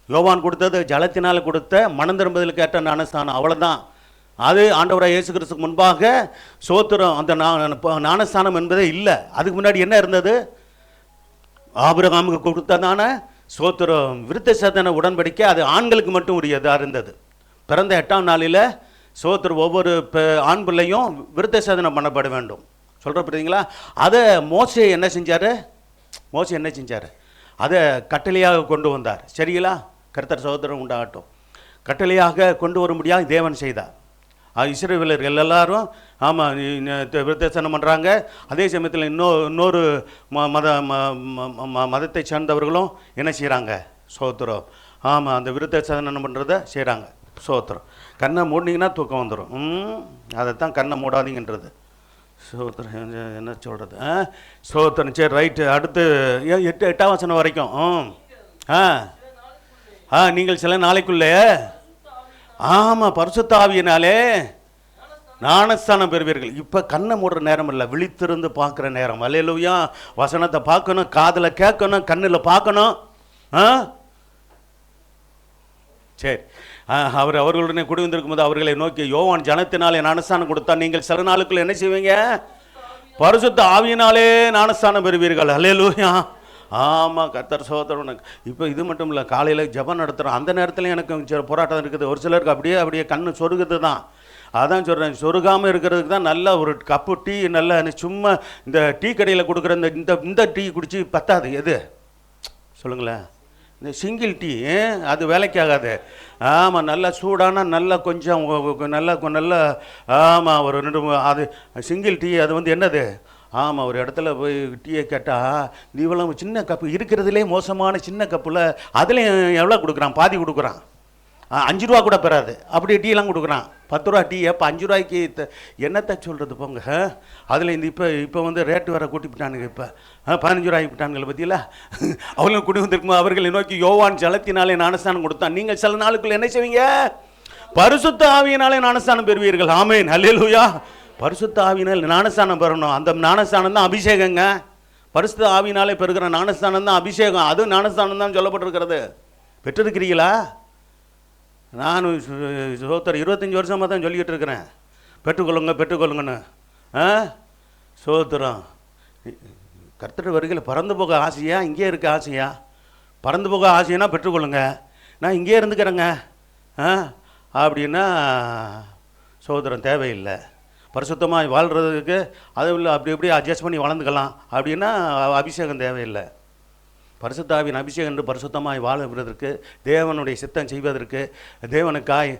யோவான் கொடுத்தது ஜலத்தினால கொடுத்த மனம் திரும்புதலுக்கு ஏற்ற ஞானஸ்நானம், அவ்வளோதான். அது ஆண்டவராக இயேசு கிறிஸ்துக்கு முன்பாக சோத்திரம் அந்த ஞானஸ்நானம் என்பதே இல்லை. அதுக்கு முன்னாடி என்ன இருந்தது? ஆபிரகாமுக்கு கொடுத்ததான சோத்திரம் விருத்த சேதன உடன்படிக்கை, அது ஆண்களுக்கு மட்டும் உரியதாக இருந்தது. பிறந்த 8ஆம் நாளில் சோத்திரம் ஒவ்வொரு ஆண் பிள்ளையும் விருத்த சேதனம் பண்ணப்பட வேண்டும் சொல்கிற பார்த்தீங்களா? அதை மோசே என்ன செஞ்சார்? அதை கட்டளையாக கொண்டு வந்தார். சரிங்களா? கர்த்தர் சகோதரம் உண்டாகட்டும். கட்டளையாக கொண்டு வரும்படியாக தேவன் செய்தார். இஸ்ரவேலர்கள் எல்லாரும் ஆமாம் விருத்தசனம் பண்ணுறாங்க. அதே சமயத்தில் இன்னொரு மதத்தை சேர்ந்தவர்களும் என்ன செய்கிறாங்க? சோத்திரம் ஆமாம் அந்த விருத்தசனம் பண்ணுறதை செய்கிறாங்க. சோத்திரம். கண்ணை மூடினீங்கன்னா தூக்கம் வந்துடும். அதைத்தான் கண்ணை மூடாதீங்கன்றது. சோத்திரம் என்ன சொல்கிறது? சோத்திரம். சரி, ரைட்டு. அடுத்து 8ஆம் வசனம் வரைக்கும். நீங்கள் சில நாளைக்குள்ளே ஆமாம் பரிசுத்த ஆவியினாலே ஞானஸ்நானம் பெறுவீர்கள். இப்போ கண்ணை மூடுற நேரம் இல்லை, விழித்திருந்து பார்க்குற நேரம். அல்லேலூயா. வசனத்தை பார்க்கணும், காதில் கேட்கணும், கண்ணில் பார்க்கணும். சரி, அவர்களுடனே குடி வந்திருக்கும் போது அவர்களை நோக்கி யோவான் ஜனத்தினாலே ஞானஸ்நானம் கொடுத்தா, நீங்கள் சில நாளுக்குள்ள என்ன செய்வீங்க? பரிசுத்த ஆவியினாலே ஞானஸ்நானம் பெறுவீர்கள். அல்லேலூயா. ஆமாம் கர்த்தர் சகோதரன். இப்போ இது மட்டும் இல்லை, காலையில் ஜெபம் நடத்துகிறோம், அந்த நேரத்தில் எனக்கு போராட்டம் இருக்குது. ஒரு சிலருக்கு அப்படியே கண்ணு சொருகுது தான். அதான் சொல்கிறேன், சொருகாமல் இருக்கிறதுக்கு தான் நல்ல ஒரு கப்பு டீ, நல்ல சும்மா இந்த டீ கடையில் கொடுக்குற இந்த டீ குடித்து பத்தாது. எது சொல்லுங்களேன்? இந்த சிங்கிள் டீ அது வேலைக்கு ஆகாது. ஆமாம், நல்லா சூடான நல்லா கொஞ்சம் நல்ல ஆமாம் ஒரு 2 அது சிங்கிள் டீ. அது என்னது? ஆமாம், ஒரு இடத்துல போய் டீயை கேட்டால் இவ்வளோ சின்ன கப்பு இருக்கிறதுலே மோசமான சின்ன கப்பில் அதுலேயும் எவ்வளோ கொடுக்குறான்? பாதி கொடுக்குறான். 5 ரூபா கூட பெறாது. அப்படி டீலாம் கொடுக்குறான். 10 ரூபா டீ. அப்போ 5 ரூபாய்க்கு என்னத்தை சொல்கிறது போங்க. அதில் இப்போ ரேட்டு வேறு கூட்டிவிட்டானுங்க. இப்போ 15 ரூபாய்க்கு விட்டானுங்களை பற்றியில அவங்களும் குடி வந்திருக்கும்போது அவர்களை நோக்கி யோவான் ஜலத்தினாலே ஞானஸ்நானம் கொடுத்தான், நீங்கள் சில நாளுக்குள்ள என்ன செய்வீங்க? பரிசுத்த ஆவியினாலே ஞானஸ்நானம் பெறுவீர்கள். ஆமென். அல்லேலூயா. பரிசுத்த ஆவியினால் ஞானஸ்நானம் பெறணும். அந்த ஞானஸ்நானம் தான் அபிஷேகங்க. பரிசுத்த ஆவியினாலே பெறுகிற ஞானஸ்நானம் தான் அபிஷேகம். அதுவும் ஞானஸ்நானம் தான் சொல்லப்பட்டிருக்கிறது. பெற்றிருக்கிறீங்களா? நான் சோத்திரம் 25 வருஷமாக தான் சொல்லிக்கிட்டு இருக்கிறேன், பெற்றுக்கொள்ளுங்கன்னு. சோத்திரம். கர்த்தர் வருகையில் பறந்து போக ஆசையா, இங்கே இருக்க ஆசையா? பறந்து போக ஆசைன்னா பெற்றுக்கொள்ளுங்க, நான் இங்கே இருந்துக்கிறேங்க அப்படின்னா சோத்திரம் தேவையில்லை. பரிசுத்தமாக வாழ்கிறதுக்கு அது இல்லை, அப்படி அட்ஜஸ்ட் பண்ணி வளர்ந்துக்கலாம் அப்படின்னா அபிஷேகம் தேவையில்லை. பரிசுத்தாவின் அபிஷேகம் என்று பரிசுத்தமாய் வாழுவதற்கு, தேவனுடைய சித்தம் செய்வதற்கு, தேவனுக்காய்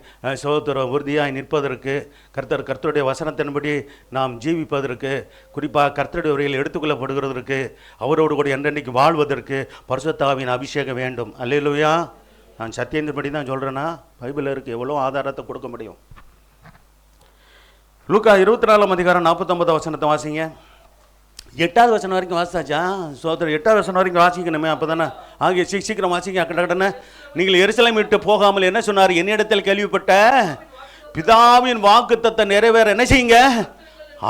சோத்திரம் உறுதியாய் நிற்பதற்கு, கர்த்தருடைய வசனத்தின்படி நாம் ஜீவிப்பதற்கு, குறிப்பாக கர்த்தருடைய உரையில் எடுத்துக்கொள்ளப்படுகிறதற்கு, அவரோடு கூட என்றென்றைக்கு வாழ்வதற்கு பரிசுத்தாவின் அபிஷேகம் வேண்டும். அல்லேலூயா. நான் சத்தியத்தின்படி தான் சொல்கிறேன்னா, பைபிளில் இருக்குது, எவ்வளோ ஆதாரத்தை கொடுக்க முடியும். லூக்கா 24ஆம் அதிகாரம் 49 வசனத்தை வாசிங்க. 8வது வசனம் வரைக்கும் வாசித்தாச்சா? சோதரர் 8வது வசனம் வரைக்கும் வாசிக்கணுமே, அப்போ தானே ஆகிய சீக்கிரம் வாசிக்க. கடனை நீங்கள் எருசலேம் விட்டு போகாமல் என்ன சொன்னார்? என்னிடத்தில் கேள்விப்பட்ட பிதாவின் வாக்குத்தத்தை நிறைவேற என்ன செய்யுங்க?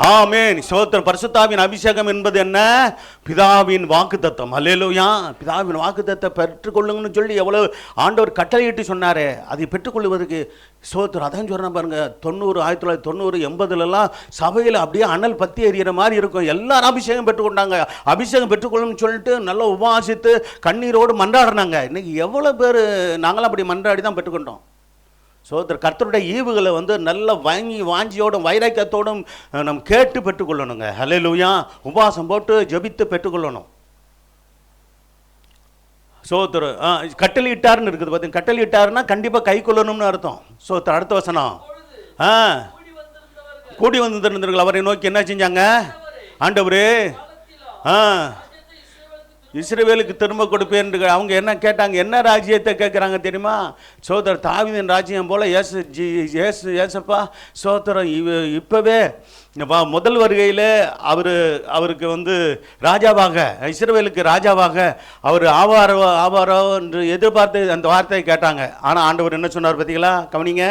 ஆமென். ஸ்தோத்திரம். பரிசுத்தாவின் அபிஷேகம் என்பது என்ன? பிதாவின் வாக்குத்தத்தம். அல்லேலூயா. பிதாவின் வாக்குத்தத்தை பெற்றுக்கொள்ளுங்கன்னு சொல்லி எவ்வளவு ஆண்டவர் கட்டளையிட்டு சொன்னாரே, அதை பெற்றுக்கொள்வதற்கு ஸ்தோத்திரம். அதான் சொல்கிறேன் பாருங்க, 1990 80லலாம் சபையில் அப்படியே அனல் பற்றி எறிகிற மாதிரி இருக்கும். எல்லாரும் அபிஷேகம் பெற்றுக்கொண்டாங்க. அபிஷேகம் பெற்றுக்கொள்ளுன்னு சொல்லிட்டு நல்லா உபவாசித்து கண்ணீரோடு மன்றாடினாங்க. இன்னைக்கு எவ்வளோ பேர் நாங்களாம் அப்படி மன்றாடி தான் பெற்றுக்கொண்டோம். சோதரர், கர்த்தருடைய ஈவுகளை நல்ல வாஞ்சியோடும் வைராக்கியத்தோடும் நம்ம கேட்டு பெற்றுக்கொள்ளணுங்க. ஹல்லேலூயா. உபவாசம் போட்டு ஜெபித்து பெற்றுக்கொள்ளணும். சோதரர் கட்டளையிட்டாருன்னு இருக்குது பார்த்தீங்க. கட்டளையிட்டாருன்னா கண்டிப்பாக கை கொள்ளணும்னு அர்த்தம். சோதரர் அடுத்த வசனம், கூடி வந்திருந்தார்கள். அவரை நோக்கி என்ன செஞ்சாங்க? ஆண்டவரே இஸ்ரவேலுக்கு திரும்ப கொடுப்பேன். அவங்க என்ன கேட்டாங்க? என்ன ராஜ்யத்தை கேட்குறாங்க தெரியுமா? சோதரர், தாவீதின் ராஜ்யம் போல் ஏசப்பா சோதரர் இப்போவே முதல் வருகையில் அவருக்கு ராஜாவாக, இஸ்ரவேலுக்கு ராஜாவாக அவர் ஆவாரோ என்று எதிர்பார்த்து அந்த வார்த்தையை கேட்டாங்க. ஆனால் ஆண்டவர் என்ன சொன்னார் பார்த்தீங்களா? கவனிங்க.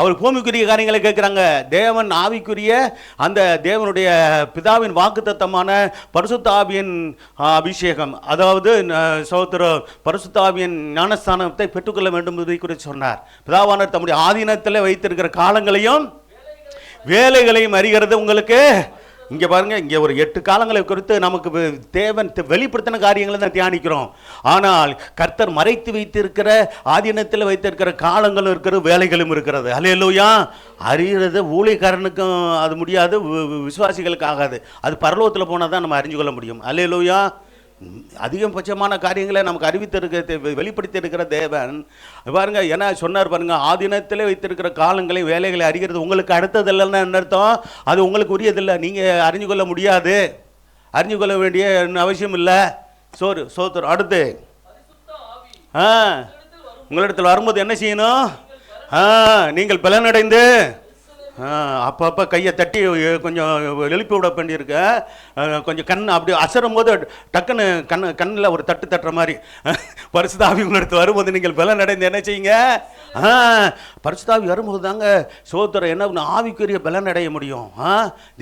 அவர் பூமிக்குரிய காரியங்களை கேட்குறாங்க. தேவன் ஆவிக்குரிய அந்த தேவனுடைய பிதாவின் வாக்குத்தத்தமான பரிசுத்த ஆவியின் அபிஷேகம், அதாவது சகோதர பரிசுத்த ஆவியின் ஞானஸ்தானத்தை பெற்றுக்கொள்ள வேண்டும் என்பதை குறித்து சொன்னார். பிதாவானவர் தம்முடைய ஆதீனத்தில் வைத்திருக்கிற காலங்களையும் வேலைகளையும் அறிகிறது உங்களுக்கு. இங்கே பாருங்கள், இங்கே ஒரு 8 காலங்களை குறித்து நமக்கு தேவன் வெளிப்படுத்தின காரியங்களை தான் தியானிக்கிறோம். ஆனால் கர்த்தர் மறைத்து வைத்திருக்கிற ஆதீனத்தில் வைத்திருக்கிற காலங்களும் இருக்கிறது, வேலைகளும் இருக்கிறது. அல்லேலூயா. அறிகிறது ஊழியக்காரனுக்கும் அது முடியாது, விசுவாசிகளுக்கு ஆகாது. அது பரலோகத்தில் போனால் தான் நம்ம அறிஞ்சு கொள்ள முடியும். அல்லேலூயா. அதிகபட்சமான காரியங்களை நமக்கு அறிவித்திருக்க வெளிப்படுத்தி இருக்கிற தேவன் பாருங்க என்ன சொன்னார் பாருங்க. ஆதீனத்திலே வைத்திருக்கிற காலங்களை வேலைகளை அறிகிறது உங்களுக்கு அடுத்ததில்லைன்னு என்ன அர்த்தம்? அது உங்களுக்கு உரியதில்லை, நீங்கள் அறிஞ்சு கொள்ள முடியாது, அறிஞ்சு கொள்ள வேண்டிய அவசியம் இல்லை. சோதர் அடுத்து உங்களிடத்தில் வரும்போது என்ன செய்யணும்? நீங்கள் பலனடைந்து அப்பப்போ கையை தட்டி கொஞ்சம் எழுப்பி விட வேண்டியிருக்கு. கொஞ்சம் கண் அப்படி அசரும் போது டக்குன்னு கண்ணில் ஒரு தட்டுற மாதிரி பரிசுத்த ஆவி உங்களிடத்து வரும்போது நீங்கள் பலன் அடைந்து என்ன செய்யுங்க? பரிசுத்த ஆவி வரும்போது தாங்க சோத்திரம் என்ன ஆவிக்குரிய பலன் அடைய முடியும்.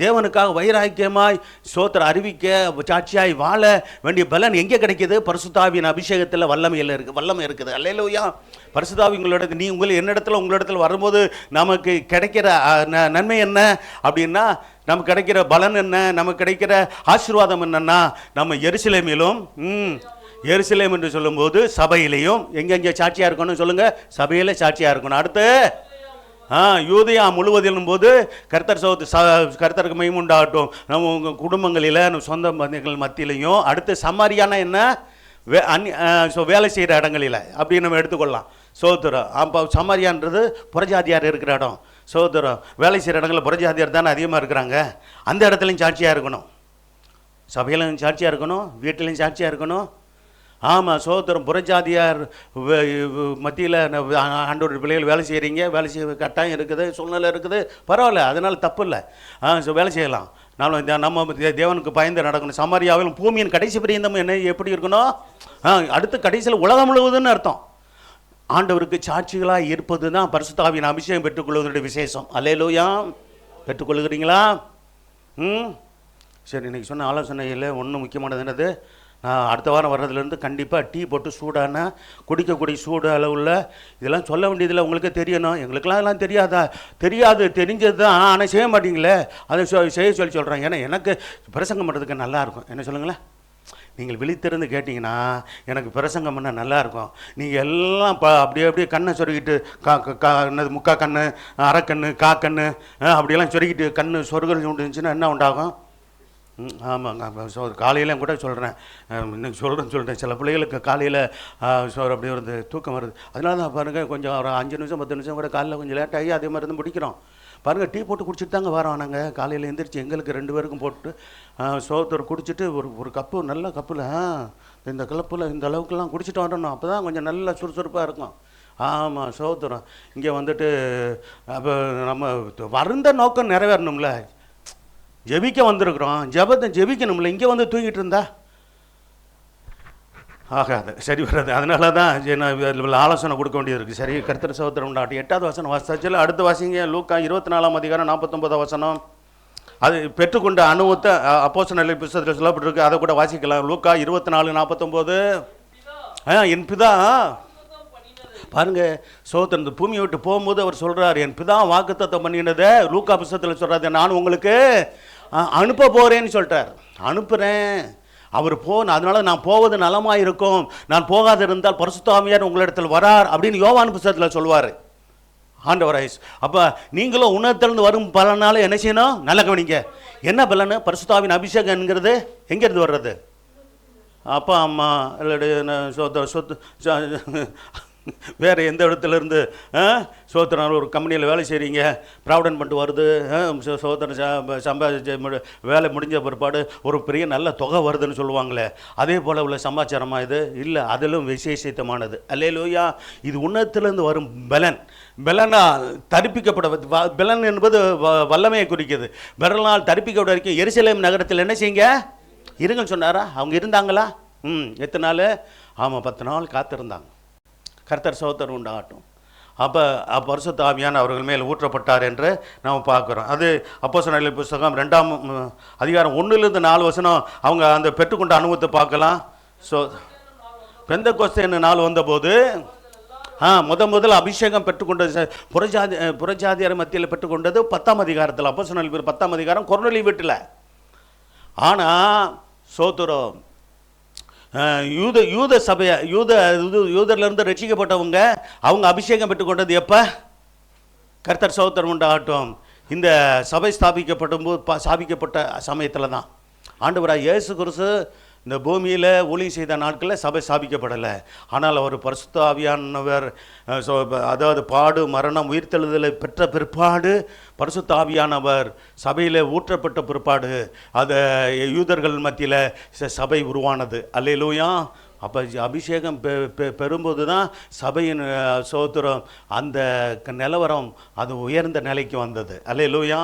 தேவனுக்காக வைராக்கியமாய் சோத்திரம் அறிவிக்க சாட்சியாய் வாழ வேண்டிய பலன் எங்கே கிடைக்கிது? பரிசுத்த ஆவியின் அபிஷேகத்தில் வல்லமை இருக்குது. அல்லேலூயா. பரிசுத்த ஆவி உங்களிடத்தில் வரும்போது நமக்கு கிடைக்கிற நன்மை என்ன அப்படின்னா, நமக்கு கிடைக்கிற பலன் என்ன, நமக்கு கிடைக்கிற ஆசீர்வாதம் என்னன்னா, நம்ம எருசலேமிலும் எருசலேம் என்று சொல்லும்போது சபையிலையும் எங்கெங்கே சாட்சியாக இருக்கணும் சொல்லுங்க? சபையில் சாட்சியாக இருக்கணும். அடுத்து யூதேயா முழுவதிலும் போது கர்த்தருக்கு மகிமை உண்டாகட்டும் நம்ம உங்கள் குடும்பங்களில் நம்ம சொந்த பந்தங்கள் மத்தியிலையும். அடுத்து சமாரியானா என்ன? வேலை செய்கிற இடங்களில் அப்படி நம்ம எடுத்துக்கொள்ளலாம். சோதரம் அப்போ சமாரியான்றது புறஜாதியார் இருக்கிற இடம். சோதரம் வேலை செய்கிற இடங்களில் புறஜாதியார் தானே அதிகமாக இருக்கிறாங்க. அந்த இடத்துலையும் சாட்சியாக இருக்கணும், சபையிலையும் சாட்சியாக இருக்கணும், வீட்டிலையும் சாட்சியாக இருக்கணும். ஆமாம், சோதரம் புறஜாதியார் மத்தியில் ஆண்டோட பிள்ளைகள் வேலை செய்கிறீங்க, வேலை செய்ய கட்டாயம் இருக்குது, சூழ்நிலை இருக்குது, பரவாயில்ல, அதனால் தப்பு இல்லை. வேலை செய்யலாம். நம்ம தேவனுக்கு பயந்து நடக்கணும். சமாரியாவிலும் பூமியின் கடைசி பிரியந்தம் என்ன எப்படி இருக்கணும்? அடுத்து கடைசியில் உலகம் முழுவதுன்னு அர்த்தம். ஆண்டவருக்கு சாட்சிகளாக இருப்பது தான் பரிசுத்த ஆவியின் அபிஷேகம் பெற்றுக்கொள்வதனுடைய விசேஷம். அல்லேலூயா. பெற்றுக்கொள்கிறீங்களா? சரி, இன்றைக்கி சொன்ன ஆலோசனையில் ஒன்று முக்கியமானது என்னது? நான் அடுத்த வாரம் வர்றதுலேருந்து கண்டிப்பாக டீ போட்டு சூடான குடிக்கக்கூடிய சூடு அளவுள்ள இதெல்லாம் சொல்ல வேண்டியதில்லை. உங்களுக்கு தெரியணும். எங்களுக்கெல்லாம் அதெல்லாம் தெரியாது, தெரிஞ்சது தான். ஆனால் செய்ய மாட்டீங்களே, அதை செய்ய சொல்கிறேன். ஏன்னா எனக்கு பிரசங்கம் பண்ணுறதுக்கு நல்லாயிருக்கும். என்ன சொல்லுங்களேன்? நீங்கள் விழித்திருந்து கேட்டிங்கன்னா எனக்கு பிரசங்கம் பண்ண நல்லாயிருக்கும். நீங்கள் எல்லாம் அப்படியே கண்ணை சொருகிட்டு முக்கா கண்ணு, அரைக்கண்ணு, காக்கண்ணு அப்படியெல்லாம் சொருகிட்டு கண்ணு சொருகல் உண்டுச்சுன்னா என்ன உண்டாகும்? ஆமாங்க. காலையிலும் கூட சொல்கிறேன், இன்னைக்கு சொல்கிறேன் சில பிள்ளைகளுக்கு காலையில் அப்படி ஒரு தூக்கம் வருது. அதனால தான் பாருங்கள், கொஞ்சம் ஒரு 5 நிமிஷம் 10 நிமிஷம் கூட காலையில் கொஞ்சம் லேட்டாகி அதே மாதிரி இருந்து முடிக்கிறோம். பாருங்கள், டீ போட்டு குடிச்சிட்டு தாங்க வரோம். நாங்கள் காலையில் எழுந்திரிச்சு எங்களுக்கு 2 பேருக்கும் போட்டு சோத்தர் குடிச்சிட்டு ஒரு கப்பு நல்ல கப்பில் இந்த கலப்பில் இந்த அளவுக்குலாம் குடிச்சிட்டு வரணும். அப்போ தான் கொஞ்சம் நல்ல சுறுசுறுப்பாக இருக்கும். ஆமாம், சோத்திரம். இங்கே வந்துட்டு அப்போ நம்ம வருந்த நோக்கம் நிறைவேறணும்ல. ஜெபிக்க வந்திருக்கிறோம், ஜெபத்தை ஜெபிக்கணும்ல, இங்கே வந்து தூங்கிட்டு இருந்தா ஆகாது, சரி வராது. அதனால தான் ஆலோசனை கொடுக்க வேண்டியது இருக்குது. சரி, கர்த்தர் சகோதரன் உண்டாகட்டும். 8வது வசனம் வாசிச்சாச்சு. அடுத்த வாசிங்க லூக்கா 24ஆம் அதிகாரம் 49ஆம் வசனம். அது பெற்றுக்கொண்ட அனுபவத்தை அப்போஸ்தலர் புத்தகத்தில் சொல்லப்பட்டிருக்கு, அதை கூட வாசிக்கலாம். லூக்கா 24:49. என் பிதா பாருங்க, சோதரன் இந்த பூமியை விட்டு போகும்போது அவர் சொல்றாரு, என் பிதா வாக்குத்தத்தம் பண்ணினதை லூக்கா புத்தகத்தில் சொல்றாரு, நான் உங்களுக்கு அனுப்ப போறேன்னு சொல்லிட்டார். அனுப்புறேன், அவர் அதனால நான் போவது நலமாக இருக்கும், நான் போகாது இருந்தால் பரிசுத்த ஆவியார் உங்களிடத்தில் வரார் அப்படின்னு யோவான் புத்தகத்தில் சொல்வார் ஆண்டவர் ஐஸ். அப்போ நீங்களும் உணர்த்திலிருந்து வரும் பலனால என்ன செய்யணும்? நல்ல கவனிங்க. என்ன பலனு? பரிசுத்த ஆவியின் அபிஷேகம்ங்கிறது எங்கேருந்து வர்றது? அப்பா அம்மா சொத்து வேறு எந்த இடத்துல இருந்து சோத்திரம் ஒரு கம்பெனியில் வேலை செய்கிறீங்க, ப்ராவிடன்ட் பண்ணிட்டு வருது, சோத்திரம் சம்பாதிச்ச வேலை முடிஞ்ச பிற்பாடு ஒரு பெரிய நல்ல தொகை வருதுன்னு சொல்லுவாங்களே, அதே போல் உள்ள சமாச்சாரமாக இது இல்லை, அதிலும் விசேஷித்தமானது. அல்லேலூயா. இது உன்னத்திலிருந்து வரும் பலன். பலனால் தரிப்பிக்கப்பட, பலன் என்பது வல்லமையை குறிக்கிறது. பலனால் தரிப்பிக்கப்பட வரைக்கும் எருசலேம் நகரத்தில் என்ன செய்யுங்க? இருங்கன்னு சொன்னாரா? அவங்க இருந்தாங்களா? எத்தனை நாள்? ஆமாம், 10 நாள் காத்திருந்தாங்க. கர்த்தர் சோதரன் உண்டாகட்டும். அப்போ பரிசுத்த ஆவியானவர் அவர்கள் மேல் ஊற்றப்பட்டார் என்று நாம் பார்க்குறோம். அது அப்போஸ்தலர் புத்தகம் 2ஆம் அதிகாரம் 1-4 வசனம். அவங்க அந்த பெற்றுக்கொண்ட அனுபவத்தை பார்க்கலாம். ஸோ பெந்தெகோஸ்தே நாள் வந்தபோது முதல் அபிஷேகம் பெற்றுக்கொண்டது புறஜாதியார் மத்தியில் பெற்றுக்கொண்டது 10ஆம் அதிகாரத்தில். அப்போஸ்தலர் 10ஆம் அதிகாரம் கொர்நேலிய வீட்டில். ஆனால் சோத்திரம் யூத சபையை யூதர்லேருந்து ரட்சிக்கப்பட்டவங்க அவங்க அபிஷேகம் பெற்றுக்கொண்டது எப்போ? கர்த்தர் சோத்திரம் உண்டாகட்டும். இந்த சபை ஸ்தாபிக்கப்பட்ட சமயத்தில் தான். ஆண்டவராக இயேசு கிறிஸ்து இந்த பூமியில் ஊழியம் செய்த நாட்களில் சபை ஸ்தாபிக்கப்படலை. ஆனால் அவர் பரிசுத்த ஆவியானவர், அதாவது பாடு மரணம் உயிர்த்தெழுதலை பெற்ற பிற்பாடு பரிசுத்த ஆவியானவர் சபையில் ஊற்றப்பட்ட பிற்பாடு அதை யூதர்கள் மத்தியில் சபை உருவானது. அல்லேலூயா. அப்போ அபிஷேகம் பெறும்போது தான் சபையின் சோத்திரம் அந்த நிலவரம் அது உயர்ந்த நிலைக்கு வந்தது. அல்லேலூயா.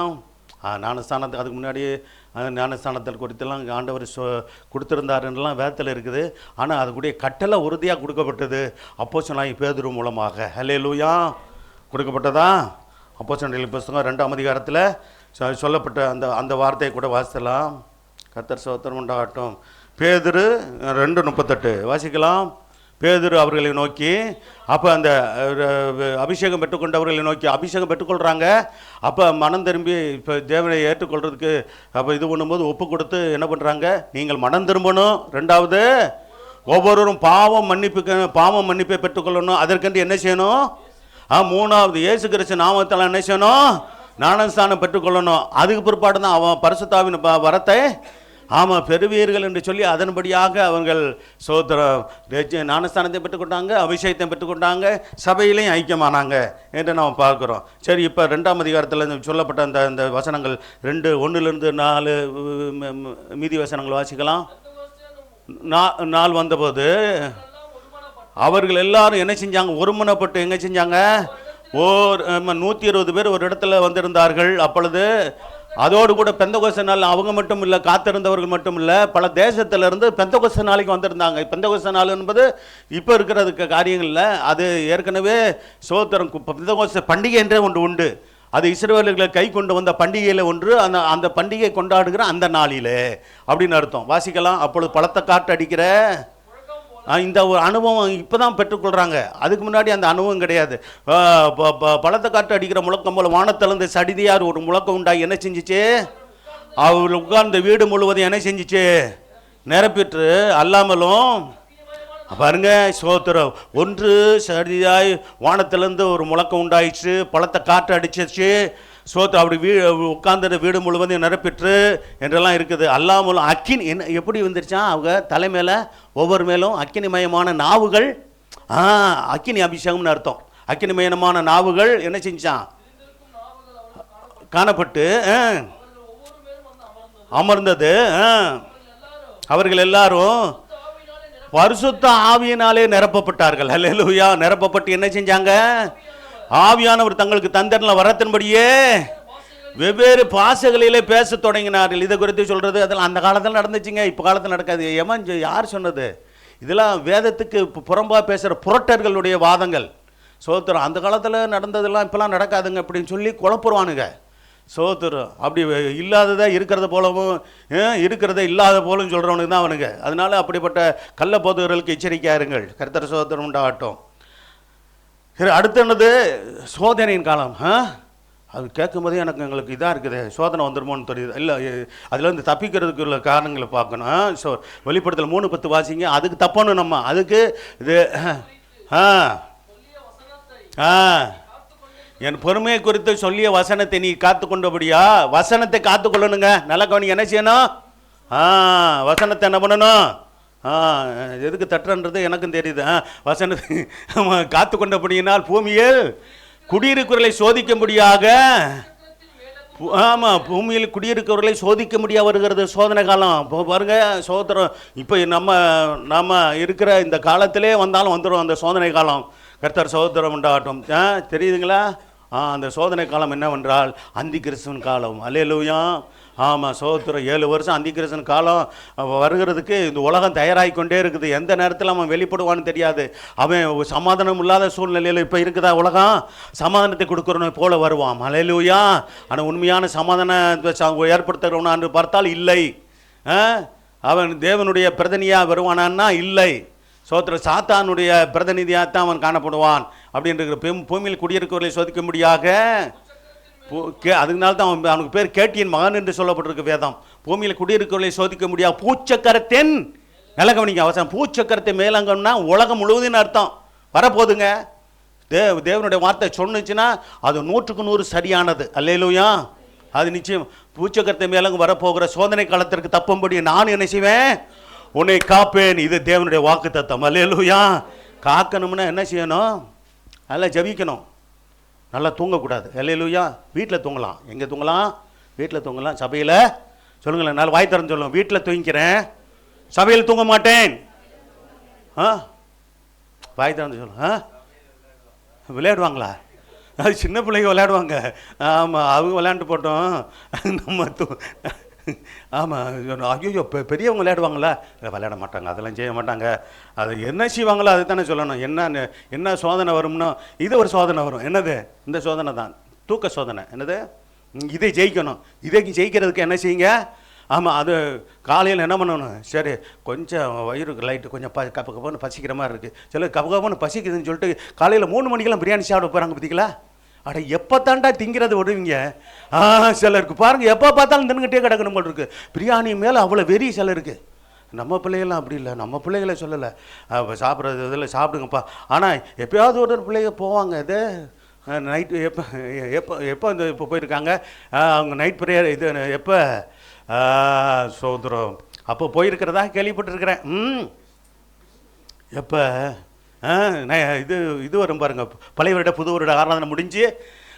ஞானஸ்தானத்துக்கு அதுக்கு முன்னாடியே ஞானஸ்தானத்தில் குறித்தெல்லாம் ஆண்டவர் கொடுத்துருந்தாருன்னெலாம் வேதத்தில் இருக்குது. ஆனால் அதுக்குடைய கட்டளை உறுதியாக கொடுக்கப்பட்டது அப்போஸ்தலனாகிய பேதுரு மூலமாக. அல்லேலூயா. கொடுக்கப்பட்டதா? அப்போஸ்தலர் புத்தகம் 2ஆம் அதிகாரத்தில் சொல்லப்பட்ட அந்த வார்த்தையை கூட வாசிக்கலாம். கர்த்தர் ஸ்தோத்திரம் உண்டாகட்டும். பேதுரு 2:38 வாசிக்கலாம். பேதுரு அவர்களை நோக்கி, அப்போ அந்த அபிஷேகம் பெற்றுக்கொண்டவர்களை நோக்கி அபிஷேகம் பெற்றுக்கொள்கிறாங்க. அப்போ மனம் திரும்பி இப்போ தேவனை ஏற்றுக்கொள்கிறதுக்கு அப்போ இது பண்ணும்போது ஒப்பு கொடுத்து என்ன பண்ணுறாங்க? நீங்கள் மனம் திரும்பணும். 2வது ஒவ்வொருவரும் பாவம் மன்னிப்பை பெற்றுக்கொள்ளணும். அதற்கென்று என்ன செய்யணும்? 3வது இயேசு கிறிஸ்து நாமத்தால் என்ன செய்யணும்? ஞானஸ்தானம் பெற்றுக்கொள்ளணும். அதுக்கு பிற்பாடு தான் அவன் பரிசுத்தாவின் வரத்தை பெறுவீர்கள் என்று சொல்லி அதன்படியாக அவர்கள் ஞானஸ்தானத்தை பெற்றுக்கொண்டாங்க, அபிஷேகத்தை பெற்றுக்கொண்டாங்க, சபையிலையும் ஐக்கியமானாங்க என்று நாம் பார்க்குறோம். சரி, இப்போ 2ஆம் அதிகாரத்தில் சொல்லப்பட்ட அந்த வசனங்கள் 2:1-4 மீதி வசனங்கள் வாசிக்கலாம். 4 வந்தபோது அவர்கள் எல்லாரும் என்ன செஞ்சாங்க? ஒருமனப்பட்டு எங்கே செஞ்சாங்க? 120 பேர் ஒரு இடத்துல வந்திருந்தார்கள். அப்பொழுது அதோடு கூட பெந்தெகோஸ்தே நாள் அவங்க மட்டும் இல்லை, காத்திருந்தவர்கள் மட்டும் இல்லை, பல தேசத்திலிருந்து பெந்தெகோஸ்தே நாளைக்கு வந்திருந்தாங்க. பெந்தெகோஸ்தே நாள் என்பது இப்போ இருக்கிறதுக்கு காரியங்கள் இல்லை, அது ஏற்கனவே சோத்திரம் பெந்தெகோஸ்தே பண்டிகை என்றே ஒன்று உண்டு. அது இஸ்ரவேலர்களை கை கொண்டு வந்த பண்டிகையில் ஒன்று. அந்த பண்டிகை கொண்டாடுகிற அந்த நாளிலே அப்படின்னு அர்த்தம். வாசிக்கலாம். அப்பொழுது பலத்த காற்று அடிக்கிற இந்த ஒரு அனுபவம் இப்போ தான் பெற்றுக்கொள்கிறாங்க. அதுக்கு முன்னாடி அந்த அனுபவம் கிடையாது. பலத்த காற்று அடிக்கிற முழக்கம் போல் வானத்திலிருந்து சடிதியார் ஒரு முழக்கம் உண்டாகி என்ன செஞ்சிச்சு? அவர் உட்கார்ந்த வீடு முழுவதும் என்ன செஞ்சிச்சு? நிரப்பிட்டு அல்லாமலும் பாருங்க சோத்திரம். ஒன்று சடிதியாய் வானத்திலிருந்து ஒரு முழக்கம் உண்டாயிடுச்சு, பலத்த காற்று அடிச்சிச்சு, சோத்திரம் அப்படி உட்கார்ந்த வீடு முழுவதும் நிரப்பிட்டு என்றெல்லாம் இருக்குது. அல்லாமலும் அக்கினி என்ன எப்படி வந்துருச்சான்? அவங்க தலைமையில் ஒவ்வொரு மேலும் அக்கினிமயமான நாவுகள், அக்கினி அபிஷேகம்னு அர்த்தம். அக்கினிமயமான நாவுகள் என்ன செஞ்சான்? காணப்பட்டு அமர்ந்தது. அவர்கள் எல்லாரும் பரிசுத்த ஆவியினாலே நிரப்பப்பட்டார்கள். அல்லேலூயா. நிரப்பப்பட்டு என்ன செஞ்சாங்க? ஆவியானவர் தங்களுக்கு தந்தரில் வரத்தின்படியே வெவ்வேறு பாசைகளிலே பேச தொடங்கினார்கள். இதை குறித்து சொல்கிறது அதெல்லாம் அந்த காலத்தில் நடந்துச்சுங்க, இப்போ காலத்தில் நடக்காது. எவன் யார் சொன்னது? இதெல்லாம் வேதத்துக்கு புறம்பாக பேசுகிற புரட்டர்களுடைய வாதங்கள். சோத்திரம். அந்த காலத்தில் நடந்ததெல்லாம் இப்போலாம் நடக்காதுங்க அப்படின்னு சொல்லி குழப்புருவானுங்க. சோத்திரம். அப்படி இல்லாததை இருக்கிறத போலவும் இருக்கிறத இல்லாத போலும் சொல்கிறவனுக்கு தான் அவனுங்க. அதனால அப்படிப்பட்ட கள்ள போதகர்களுக்கு எச்சரிக்கையாக இருங்கள். கர்த்தர் சோத்திரம் உண்டாகட்டும். சரி, அடுத்து என்னது? சோதனையின் காலம். அது கேட்கும்போதே எங்களுக்கு இதாக இருக்குது, சோதனை வந்துடுமோன்னு தெரியுது. இல்லை, அதுலேருந்து தப்பிக்கிறதுக்கு உள்ள காரணங்களை பார்க்கணும். ஸோ வெளிப்படுத்தல் 3:10 வாசிங்க. அதுக்கு தப்பணும் நம்ம. அதுக்கு இது என் பொறுமையை குறித்து சொல்லிய வசனத்தை நீ காத்து கொண்டபடியா? வசனத்தை காத்து கொள்ளணுங்க. நல்ல கவனிங்க. என்ன செய்யணும்? வசனத்தை என்ன பண்ணணும்? எதுக்கு தட்டுறது எனக்கும் தெரியுது. வசனத்தை காத்து கொண்டபடியினால் பூமியில் குடியிருக்கிறவர்களை சோதிக்கும்படியாக, ஆமாம், பூமியில் குடியிருக்கிறவர்களை சோதிக்க முடியாது வருகிறது சோதனை காலம். இப்போ பாருங்க சோதரம். இப்போ நம்ம இருக்கிற இந்த காலத்திலே வந்தாலும் வந்துடும் அந்த சோதனை காலம். கர்த்தர் சோதரம் உண்டாகட்டும். தெரியுதுங்களா? அந்த சோதனை காலம் என்னவென்றால் அந்தி கிறிஸ்துவின் காலம். அல்லேலூயா. ஆமாம், சோத்திரம். 7 வருஷம் அந்தி கிறிஸ்துவின் காலம் வருகிறதுக்கு இந்த உலகம் தயாராகி கொண்டே இருக்குது. எந்த நேரத்தில் அவன் வெளிப்படுவான்னு தெரியாது. அவன் சமாதானம் இல்லாத சூழ்நிலையில் இப்போ இருக்குதா உலகம்? சமாதானத்தை கொடுக்குறவனை போல வருவான். அல்லேலூயா. ஆனால் உண்மையான சமாதானம் ஏற்படுத்துகிறவனான்னு பார்த்தால் இல்லை. அவன் தேவனுடைய பிரதிநிதியாக வருவானான்னா இல்லை. சோத்திர சாத்தானுடைய பிரதிநிதியாகத்தான் அவன் காணப்படுவான். அப்படின்ற பூமியில் குடியிருக்கிறவர்களை சோதிக்க முடியாக. அதுனால தான் அவனுக்கு பேர் கேட்டியின் மகன் என்று சொல்லப்பட்டிருக்கு வேதம். பூமியில் குடியிருக்கிறவர்களை சோதிக்க முடியாது. பூச்சக்கரத்தின் நிலகவனிங்க அவசரம். பூச்சக்கரத்தை மேலங்கன்னா உலகம் முழுவதும் அர்த்தம் வரப்போகுதுங்க. தேவனுடைய வார்த்தை சொன்னுச்சுன்னா அது 100க்கு 100 சரியானது. அல்லேலூயா. அது நிச்சயம். பூச்சக்கரத்தை மேலங்க வரப்போகிற சோதனை காலத்திற்கு தப்பும்படி நான் என்ன செய்வேன்? உன்னை காப்பேன். இது தேவனுடைய வாக்கு தத்தம். அல்லேலூயா. காக்கணும்னா என்ன செய்யணும்? நல்லா ஜபிக்கணும். நல்லா தூங்கக்கூடாது. அல்லேலூயா. வீட்டில் தூங்கலாம். எங்கே தூங்கலாம்? வீட்டில் தூங்கலாம். சபையில் சொல்லுங்களேன். நல்லா வாய் திறந்து சொல்லுவோம். வீட்டில் தூங்கிக்கிறேன், சபையில் தூங்க மாட்டேன். வாய் திறந்து சொல்லுங்க. விளையாடுவாங்களா? அது சின்ன பிள்ளைங்க விளையாடுவாங்க. ஆமாம், அவங்க விளையாண்டு போட்டோம். நம்ம ஆமாம். ஐயோ, பெரியவங்க விளையாடுவாங்களா? விளையாட மாட்டாங்க, அதெல்லாம் செய்ய மாட்டாங்க. அது என்ன செய்வாங்களோ அது தானே சொல்லணும். என்ன சோதனை வரும்னா இது ஒரு சோதனை வரும். என்னது? இந்த சோதனை தான் தூக்க சோதனை. என்னது? இதை ஜெயிக்கணும். இதை ஜெயிக்கிறதுக்கு என்ன செய்யுங்க? ஆமாம், அது காலையில் என்ன பண்ணணும்? சரி, கொஞ்சம் வயிறுக்கு லைட்டு கொஞ்சம் கப்ப கப்பன்னு பசிக்கிற மாதிரி இருக்குது. சில கப்ப கப்பன்னு பசிக்குதுன்னு சொல்லிட்டு காலையில் 3 மணிக்கெல்லாம் பிரியாணி சாப்பிட போகிறாங்க. பார்த்தீங்களா? அட எப்போ தாண்டா திங்கிறது விடுவீங்க? சிலருக்கு பாருங்கள், எப்போ பார்த்தாலும் தின்னுக்கிட்டே கிடக்கணும் போல் இருக்குது. பிரியாணி மேலே அவ்வளோ வெறி சிலருக்கு. நம்ம பிள்ளைகள்லாம் அப்படி இல்லை. நம்ம பிள்ளைகளை சொல்லலை, சாப்பிட்றது இதில் சாப்பிடுங்கப்பா. ஆனால் எப்போயாவது ஒரு பிள்ளைங்க போவாங்க. இது நைட்டு எப்போ எப்போ எப்போ இந்த இப்போ போயிருக்காங்க அவங்க நைட் ப்ரேயர். இது எப்போ சோதரம் அப்போ போயிருக்கிறதா கேள்விப்பட்டிருக்கிறேன். எப்போ இது வரும் பாருங்கள், பழைய வருட புது வருட ஆராதனை முடிஞ்சு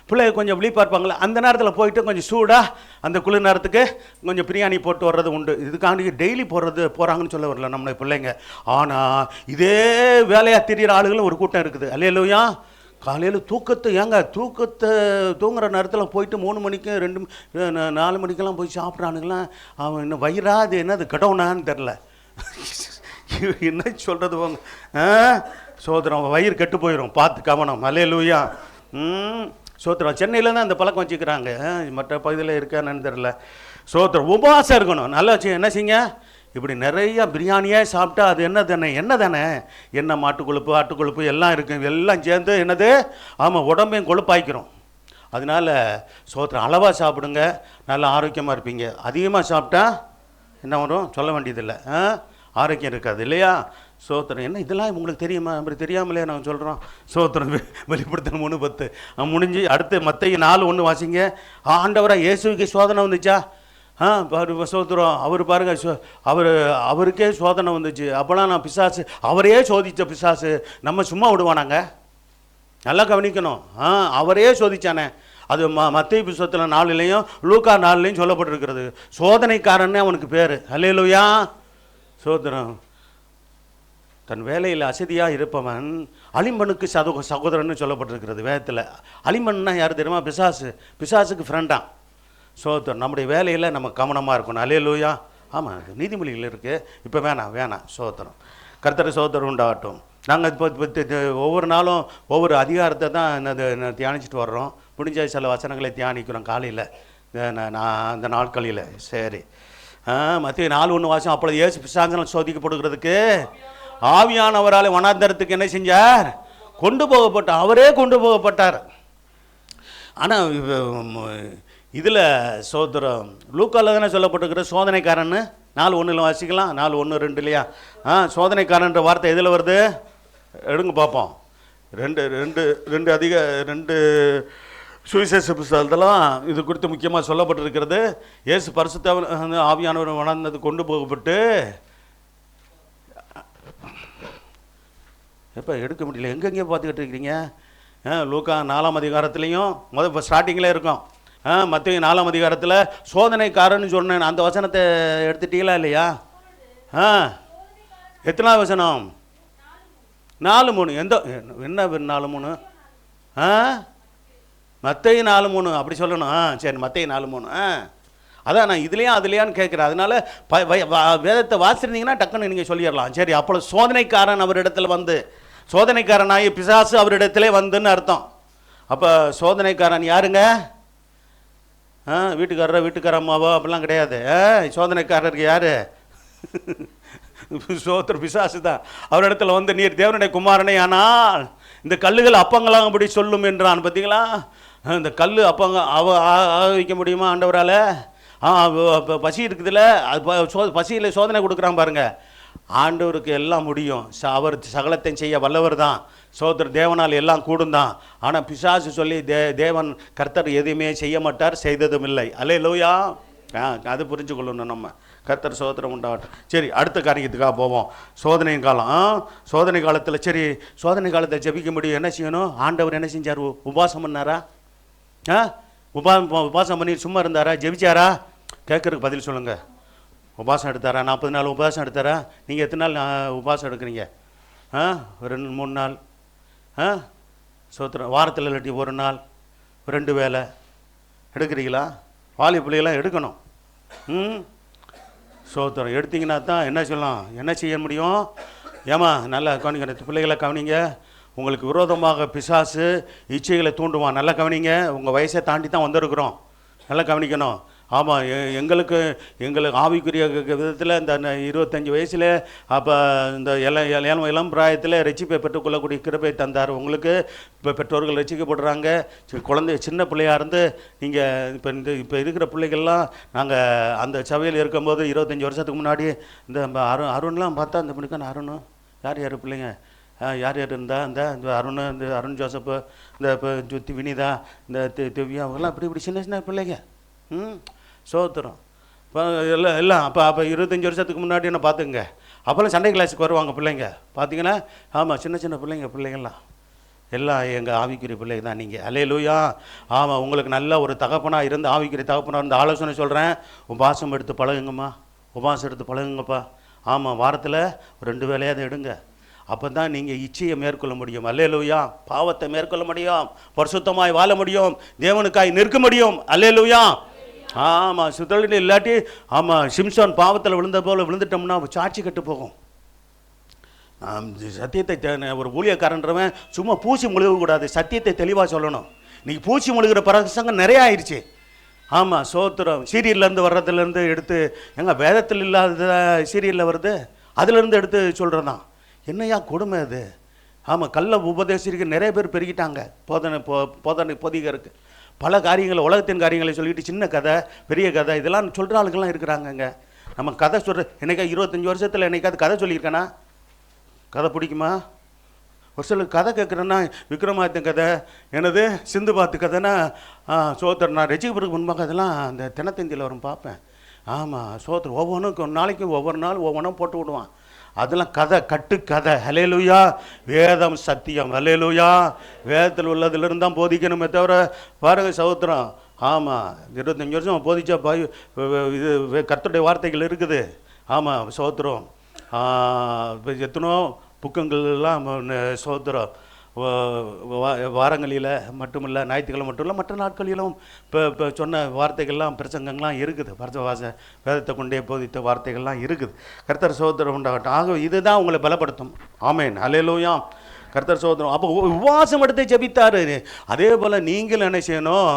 பிள்ளைங்க கொஞ்சம் விழிப்பாக இருப்பாங்களே, அந்த நேரத்தில் போயிட்டு கொஞ்சம் சூடாக அந்த குளிர் நேரத்துக்கு கொஞ்சம் பிரியாணி போட்டு வர்றது உண்டு. இதுக்காண்டி டெய்லி போகிறாங்கன்னு சொல்ல வரல நம்ம பிள்ளைங்க. ஆனால் இதே வேலையாக திரிகிற ஆளுகளும் ஒரு கூட்டம் இருக்குது. அல்லேலூயா. காலையில் தூங்குற நேரத்தில் போயிட்டு 3 மணிக்கு 4 மணிக்கெல்லாம் போய் சாப்பிட்றானுங்களாம். அவன் இன்னும் வயிறாது என்னது கடவுனான்னு தெரில. என்ன சொல்கிறது போங்க. சோதரம் வயிறு கெட்டு போயிடும், பார்த்து கவனம். அல்லேலூயா. சோத்திரம். சென்னையில் தான் அந்த பழக்கம் வச்சுக்கிறாங்க, மற்ற பகுதியில் இருக்கான்னு தெரில. சோத்திரம். உபவாசம் இருக்கணும். நல்லா என்ன செய்யுங்க? இப்படி நிறைய பிரியாணியாக சாப்பிட்டா அது என்ன தானே என்ன மாட்டு கொழுப்பு ஆட்டு கொழுப்பு எல்லாம் இருக்குது. எல்லாம் சேர்ந்து என்னது? ஆமாம், உடம்பையும் கொழுப்பாய்க்கிறோம். அதனால் சோத்திரம் அளவாக சாப்பிடுங்க, நல்லா ஆரோக்கியமாக இருப்பீங்க. அதிகமாக சாப்பிட்டா என்ன வரும்? சொல்ல வேண்டியதில்லை, ஆரோக்கியம் இருக்காது இல்லையா? சோத்திரம். என்ன இதெல்லாம் உங்களுக்கு தெரியுமா? அப்படி தெரியாமலே நாங்கள் சொல்கிறோம். சோத்திரம். வெளிப்படுத்தல் 3:10 முடிஞ்சு அடுத்து மத்தேயு 4:1 வாசிங்க. ஆண்டவராக இயேசுவுக்கு சோதனை வந்துச்சா? சோத்திரம். அவர் பாருங்க, அவருக்கே சோதனை வந்துச்சு. அப்போலாம் நான் பிசாசு, அவரே சோதித்த பிசாசு நம்ம சும்மா விடுவானாங்க? நல்லா கவனிக்கணும். அவரே சோதிச்சானே. அது மத்தேயு புத்தகத்தில் 4லையும் லூக்கா 4லையும் சொல்லப்பட்டிருக்கிறது. சோதனைக்காரன்னே அவனுக்கு பேர். அல்லேலூயா. சோத்திரம். தன் வேலையில் அசதியாக இருப்பவன் அலிமனுக்கு சகோதரன்னு சொல்லப்பட்டிருக்கிறது வேதத்தில். அலிமன்னா யார் தெரியுமா? பிசாசுக்கு ஃப்ரெண்டான். சோத்திரம். நம்முடைய வேலையில் நம்ம கவனமாக இருக்கணும். அல்லேலூயா. ஆமாம், நீதிமொழிகள் இருக்குது. இப்போ வேணாம் சோத்திரம். கர்த்தர் சோத்திரம் உண்டாகட்டும். நாங்கள் இப்போ ஒவ்வொரு நாளும் ஒவ்வொரு அதிகாரத்தை தான் தியானிச்சுட்டு வர்றோம். முடிஞ்ச சில வசனங்களை தியானிக்கிறோம் காலையில் நான் அந்த நாட்களில். சரி, மத்திய 4:1 வாசம். அப்பொழுது இயேசு பிசாசினால் சோதிக்கப்படுகிறதுக்கு ஆவியானவரால் வனாந்தரத்துக்கு என்ன செஞ்சார்? கொண்டு போகப்பட்டார். அவரே கொண்டு போகப்பட்டார். ஆனால் இதில் சோதரம் லூக்காவில் தானே சொல்லப்பட்டிருக்கிற சோதனைக்காரன்னு 4:1 வாசிக்கலாம். 4:1-2 இல்லையா? சோதனைக்காரன்ற வார்த்தை எதில் வருது? எடுங்க பார்ப்போம். ரெண்டு சுவிசேஷ புஸ்தகத்தெல்லாம் இது குறித்து முக்கியமாக சொல்லப்பட்டிருக்கிறது. இயேசு பரிசுத்த ஆவியானவர் வளர்ந்தது கொண்டு போகப்பட்டு எப்போ எடுக்க முடியல, எங்கெங்கே பார்த்துக்கிட்டு இருக்கிறீங்க? லூக்கா 4ஆம் அதிகாரத்துலேயும் இப்போ ஸ்டார்டிங்கில் இருக்கும். மத்திய 4ஆம் அதிகாரத்தில் சோதனைக்காரன்னு சொன்னேன். அந்த வசனத்தை எடுத்துட்டீங்களா இல்லையா? எத்தனாவது வசனம்? 4:3. என்ன 4:3? மத்திய 4:3 அப்படி சொல்லணும். சரி, மத்திய 4:3. அதான் நான் இதுலையா அதுலையான்னு கேட்குறேன். அதனால வேதத்தை வாசிருந்தீங்கன்னா டக்குன்னு நீங்கள் சொல்லிடலாம். சரி, அப்போ சோதனைக்காரன் அவரிடத்துல வந்து, சோதனைக்காரனாகி பிசாசு அவரிடத்துல வந்துன்னு அர்த்தம். அப்போ சோதனைக்காரன் யாருங்க? வீட்டுக்காரம்மாவோ அப்படிலாம் கிடையாது. சோதனைக்காரருக்கு யார்? சோத்திர பிசாசு தான். அவரிடத்துல வந்து நீர் தேவனுடைய குமாரனை ஆனால் இந்த கல்லுகள் அப்பங்களாக அப்படி சொல்லும் என்றான். பார்த்தீங்களா? இந்த கல் அப்பங்க வைக்க முடியுமா ஆண்டவரால்? பசி இருக்குதுல்ல, அது பசியில் சோதனை கொடுக்குறான் பாருங்க. ஆண்டவருக்கு எல்லாம் முடியும். அவர் சகலத்தை செய்ய வல்லவர் தான். சோதர தேவனால் எல்லாம் கூடும் தான். ஆனால் பிசாசு சொல்லி தேவன் கர்த்தர் எதுவுமே செய்ய மாட்டார், செய்ததும் இல்லை. அல்லேலூயா. அது புரிஞ்சு கொள்ளணும் நம்ம. கர்த்தர் சோதரம் உண்டாகட்டும். சரி, அடுத்த காரியத்துக்காக போவோம். சோதனை காலம். சோதனை காலத்தில் சரி, சோதனை காலத்தில் ஜெபிக்க முடியும். என்ன செய்யணும்? ஆண்டவர் என்ன செஞ்சார்? உபவாசம் பண்ணாரா? உபவாசம் பண்ணி சும்மா இருந்தாரா? ஜெபிச்சாரா? கேட்குறதுக்கு பதில் சொல்லுங்கள். உபவாசம் எடுத்தாரா? 40 நாள் உபவாசம் எடுத்தாரா? நீங்கள் எத்தனை நாள் உபவாசம் எடுக்கிறீங்க? 2-3 நாள். சோத்திரம். வாரத்தில் இல்லாட்டி 1 நாள், 2 வேளை எடுக்கிறீங்களா? வாலி பிள்ளைகளாம் எடுக்கணும். சோத்திரம். எடுத்தீங்கன்னா தான் என்ன சொல்லலாம், என்ன செய்ய முடியும்? ஏமா நல்லா கவனிக்கணும் பிள்ளைகளை, கவனிங்க. உங்களுக்கு விரோதமாக பிசாசு இச்சைகளை தூண்டுவான். நல்லா கவனிங்க. உங்கள் வயசை தாண்டி தான் வந்திருக்கிறோம். நல்லா கவனிக்கணும். ஆமாம், எங்களுக்கு ஆவிக்குரிய விதத்தில் இந்த 25 வயசில் அப்போ இந்த இளம் பிராயத்தில் ரட்சிப்பை பெற்றுக்கொள்ளக்கூடிய கிருபை தந்தார் உங்களுக்கு. இப்போ பெற்றோர்கள் ரட்சிக்கப்படுறாங்க. குழந்தை சின்ன பிள்ளையாக இருந்து நீங்கள் இப்போ இருக்கிற பிள்ளைகள்லாம் நாங்கள் அந்த சபையில் இருக்கும்போது 25 வருஷத்துக்கு முன்னாடி இந்த அருண்லாம் பார்த்தா, இந்த மணிக்கான அருண் யார் பிள்ளைங்க யார் இருந்தா? இந்த அருண் ஜோசப்பு, இந்த இப்போ வினிதா, இந்த திவ்யா, அவங்கெல்லாம் இப்படி சின்ன பிள்ளைங்க. சோத்திரம். இப்போ எல்லாம் அப்போ 25 வருஷத்துக்கு முன்னாடி என்ன பார்த்துங்க. அப்போல்லாம் சண்டே கிளாஸுக்கு வருவாங்க பிள்ளைங்க. பார்த்தீங்கன்னா ஆமாம், சின்ன பிள்ளைங்கள்லாம் எல்லாம் எங்கள் ஆவிக்குரிய பிள்ளைங்க தான் நீங்கள். அல்லேலூயா. ஆமாம், உங்களுக்கு நல்ல ஒரு தகப்பனாக இருந்து, ஆவிக்குரிய தகப்பனாக இருந்து ஆலோசனை சொல்கிறேன். உபவாசம் எடுத்து பழகுங்கம்மா, உபவாசம் எடுத்து பழகுங்கப்பா. ஆமாம், வாரத்தில் 2 வேளையாவது எடுங்க. அப்போ தான் நீங்கள் இச்சையை மேற்கொள்ள முடியும். அல்லேலூயா. பாவத்தை மேற்கொள்ள முடியும், பரிசுத்தமாய் வாழ முடியும், தேவனுக்காய் நிற்க முடியும். அல்லேலூயா. ஆமாம், சுத்தலில் இல்லாட்டி ஆமாம், சிம்சோன் பாவத்தில் விழுந்த போல் விழுந்துட்டோம்னா சாட்சி கட்டு போகும். சத்தியத்தை ஒரு ஊழியக்காரன்றவன் சும்மா பூச்சி முழுகக்கூடாது, சத்தியத்தை தெளிவாக சொல்லணும். இன்றைக்கி பூச்சி முழுகிற பிரசங்கம் நிறையா ஆயிடுச்சு. ஆமாம், சோத்திரம். சீரியல்லேருந்து வர்றதுலேருந்து எடுத்து எங்கள் வேதத்தில் இல்லாத சீரியலில் வருது, அதுலேருந்து எடுத்து சொல்கிறது தான். என்னையா கொடுமை அது? ஆமாம், கள்ள உபதேசிக்கு நிறைய பேர் பெருகிட்டாங்க. போதனை பொதிகருக்கு பல காரியங்களை, உலகத்தின் காரியங்களை சொல்லிட்டு சின்ன கதை பெரிய கதை இதெல்லாம் சொல்கிற ஆளுங்கள்லாம் இருக்கிறாங்கங்க. நம்ம கதை சொல்கிற என்னைக்கா 25 வருஷத்தில் என்னைக்காவது கதை சொல்லியிருக்கேனா? கதை பிடிக்குமா? ஒரு சில கதை கேட்குறேன்னா விக்ரமாதித்தன் கதை, எனது சிந்து பாத்து கதைன்னா சோத்திரம். நான் ரசிகப்படுறதுக்கு முன்பாக அதெல்லாம் அந்த தினத்தந்தியில் வரும் பார்ப்பேன். ஆமாம், சோத்திரம். ஒவ்வொன்றும் நாளைக்கும் ஒவ்வொரு நாள் ஒவ்வொன்றும் போட்டு விடுவான். அதெல்லாம் கதை, கட்டு கதை. ஹல்லேலூயா. வேதம் சத்தியம். ஹல்லேலூயா. வேதத்தில் உள்ளதிலிருந்து தான் போதிக்கணுமே தவிர பாருங்க சகோத்திரம். ஆமாம், 25 வருஷம் போதிச்சா இது கர்த்தருடைய வார்த்தைகள் இருக்குது. ஆமாம், சகோத்திரம். எத்தனோ புக்கங்கள்லாம் சகோத்திரம். வாரங்களில் மட்டுமில்லை, ஞாயிற்றுக்கிழமை மட்டும் இல்லை, மற்ற நாட்களிலும் இப்போ சொன்ன வார்த்தைகள்லாம் பிரசங்கங்கள்லாம் இருக்குது. வேதத்தை கொண்டே போதித்த வார்த்தைகள்லாம் இருக்குது. கர்த்தர் சோதரம் உண்டாகட்டும். ஆக இதுதான் உங்களை பலப்படுத்தும். ஆமேன், அல்லேலூயா. கர்த்தர் சோதரம். அப்போ உபவாசம் எடுத்து ஜெபித்தார். அதே போல் நீங்கள் என்ன செய்யணும்?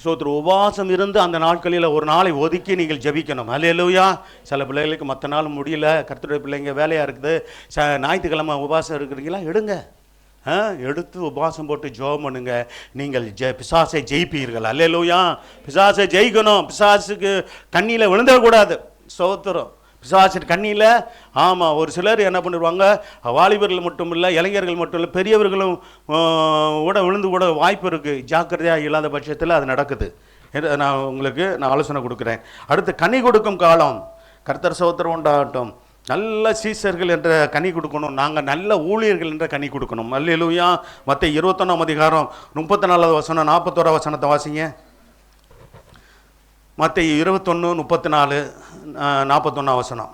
சோதரம் உபவாசம் இருந்து அந்த நாட்களில் ஒரு நாளை ஒதுக்கி நீங்கள் ஜெபிக்கணும். அல்லேலூயா. சில பிள்ளைகளுக்கு மற்ற நாள் முடியல, கர்த்தருடைய பிள்ளைங்க வேலையாக இருக்குது, ஞாயிற்றுக்கிழமை உபவாசம் இருக்கிறீங்களா, எடுங்க, எடுத்து உபவாசம் போட்டு ஜெபம் பண்ணுங்க. நீங்கள் பிசாசை ஜெயிப்பீர்கள். அல்லேலூயா. பிசாசை ஜெயிக்கணும். பிசாசுக்கு கண்ணியில் விழுந்துடக்கூடாது. சோத்திரம். பிசாசு கண்ணியில். ஆமாம், ஒரு சிலர் என்ன பண்ணிடுவாங்க, வாலிபர்கள் மட்டும் இல்லை, இளைஞர்கள் மட்டும் இல்லை, பெரியவர்களும் கூட விழுந்து கூட வாய்ப்பு இருக்குது. ஜாக்கிரதையாக இல்லாத பட்சத்தில் அது நடக்குது. நான் உங்களுக்கு ஆலோசனை கொடுக்குறேன். அடுத்து கனி கொடுக்கும் காலம். கர்த்தர் சோத்திரம் உண்டாகட்டும். நல்ல சீசர்கள் என்ற கனி கொடுக்கணும். நாங்கள் நல்ல ஊழியர்கள் என்ற கனி கொடுக்கணும். அல்லேலூயா. மத்தேயு 21 அதிகாரம் 34 வசனம் 41 வசனத்தை வாசிங்க. மத்தேயு 21 34 41 வசனம்.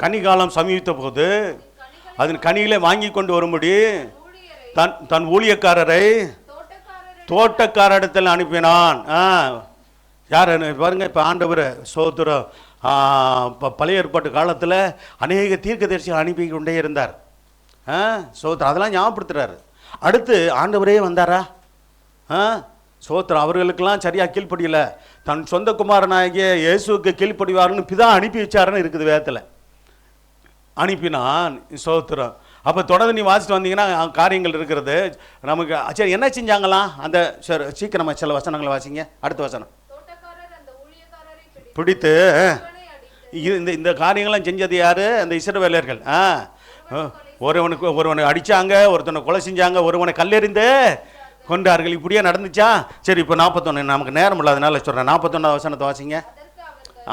கனிகாலம் சமீபித்த போது அதன் கனிகளை வாங்கி கொண்டு வரும்படி தன் ஊழியக்காரரை தோட்டக்காரிடத்தில் அனுப்பினான். யார் பாருங்க, இப்போ ஆண்டவர் சோத்திரம். இப்போ பழைய ஏற்பாட்டு காலத்தில் அநேக தீர்க்கதரிசிகள் அனுப்பி கொண்டே இருந்தார். சோத்திரம் அதெல்லாம் ஞாபகப்படுத்துறாரு. அடுத்து ஆண்டவரே வந்தாரா? சோத்திரம் அவர்களுக்கெல்லாம் சரியாக கீழ்ப்படியல. தன் சொந்த குமாரனாகிய இயேசுக்கு கீழ்ப்படிவாருன்னு பிதா அனுப்பி வச்சாருன்னு இருக்குது வேதத்தில். அனுப்பினான். சோத்திரம். அப்போ தொடர்ந்து நீ வாசிட்டு வந்தீங்கன்னா காரியங்கள் இருக்கிறது நமக்கு. சரி, என்ன செஞ்சாங்களாம்? அந்த சரி, சீக்கிரமாக சில வசனங்களை வாசிங்க. அடுத்த வசனம். பிடித்து இந்த காரியங்கள்லாம் செஞ்சது யாரு? அந்த இஸ்ரவேலர்கள். ஒருவனை அடித்தாங்க, ஒருத்தனை கொலை செஞ்சாங்க, ஒருவனை கல்லெறிந்து கொண்டார்கள். இப்படியே நடந்துச்சா? சரி, இப்போ 41 நமக்கு நேரம் இல்லாதனால சொல்கிறேன். 41 வசனத்தை வாசிங்க.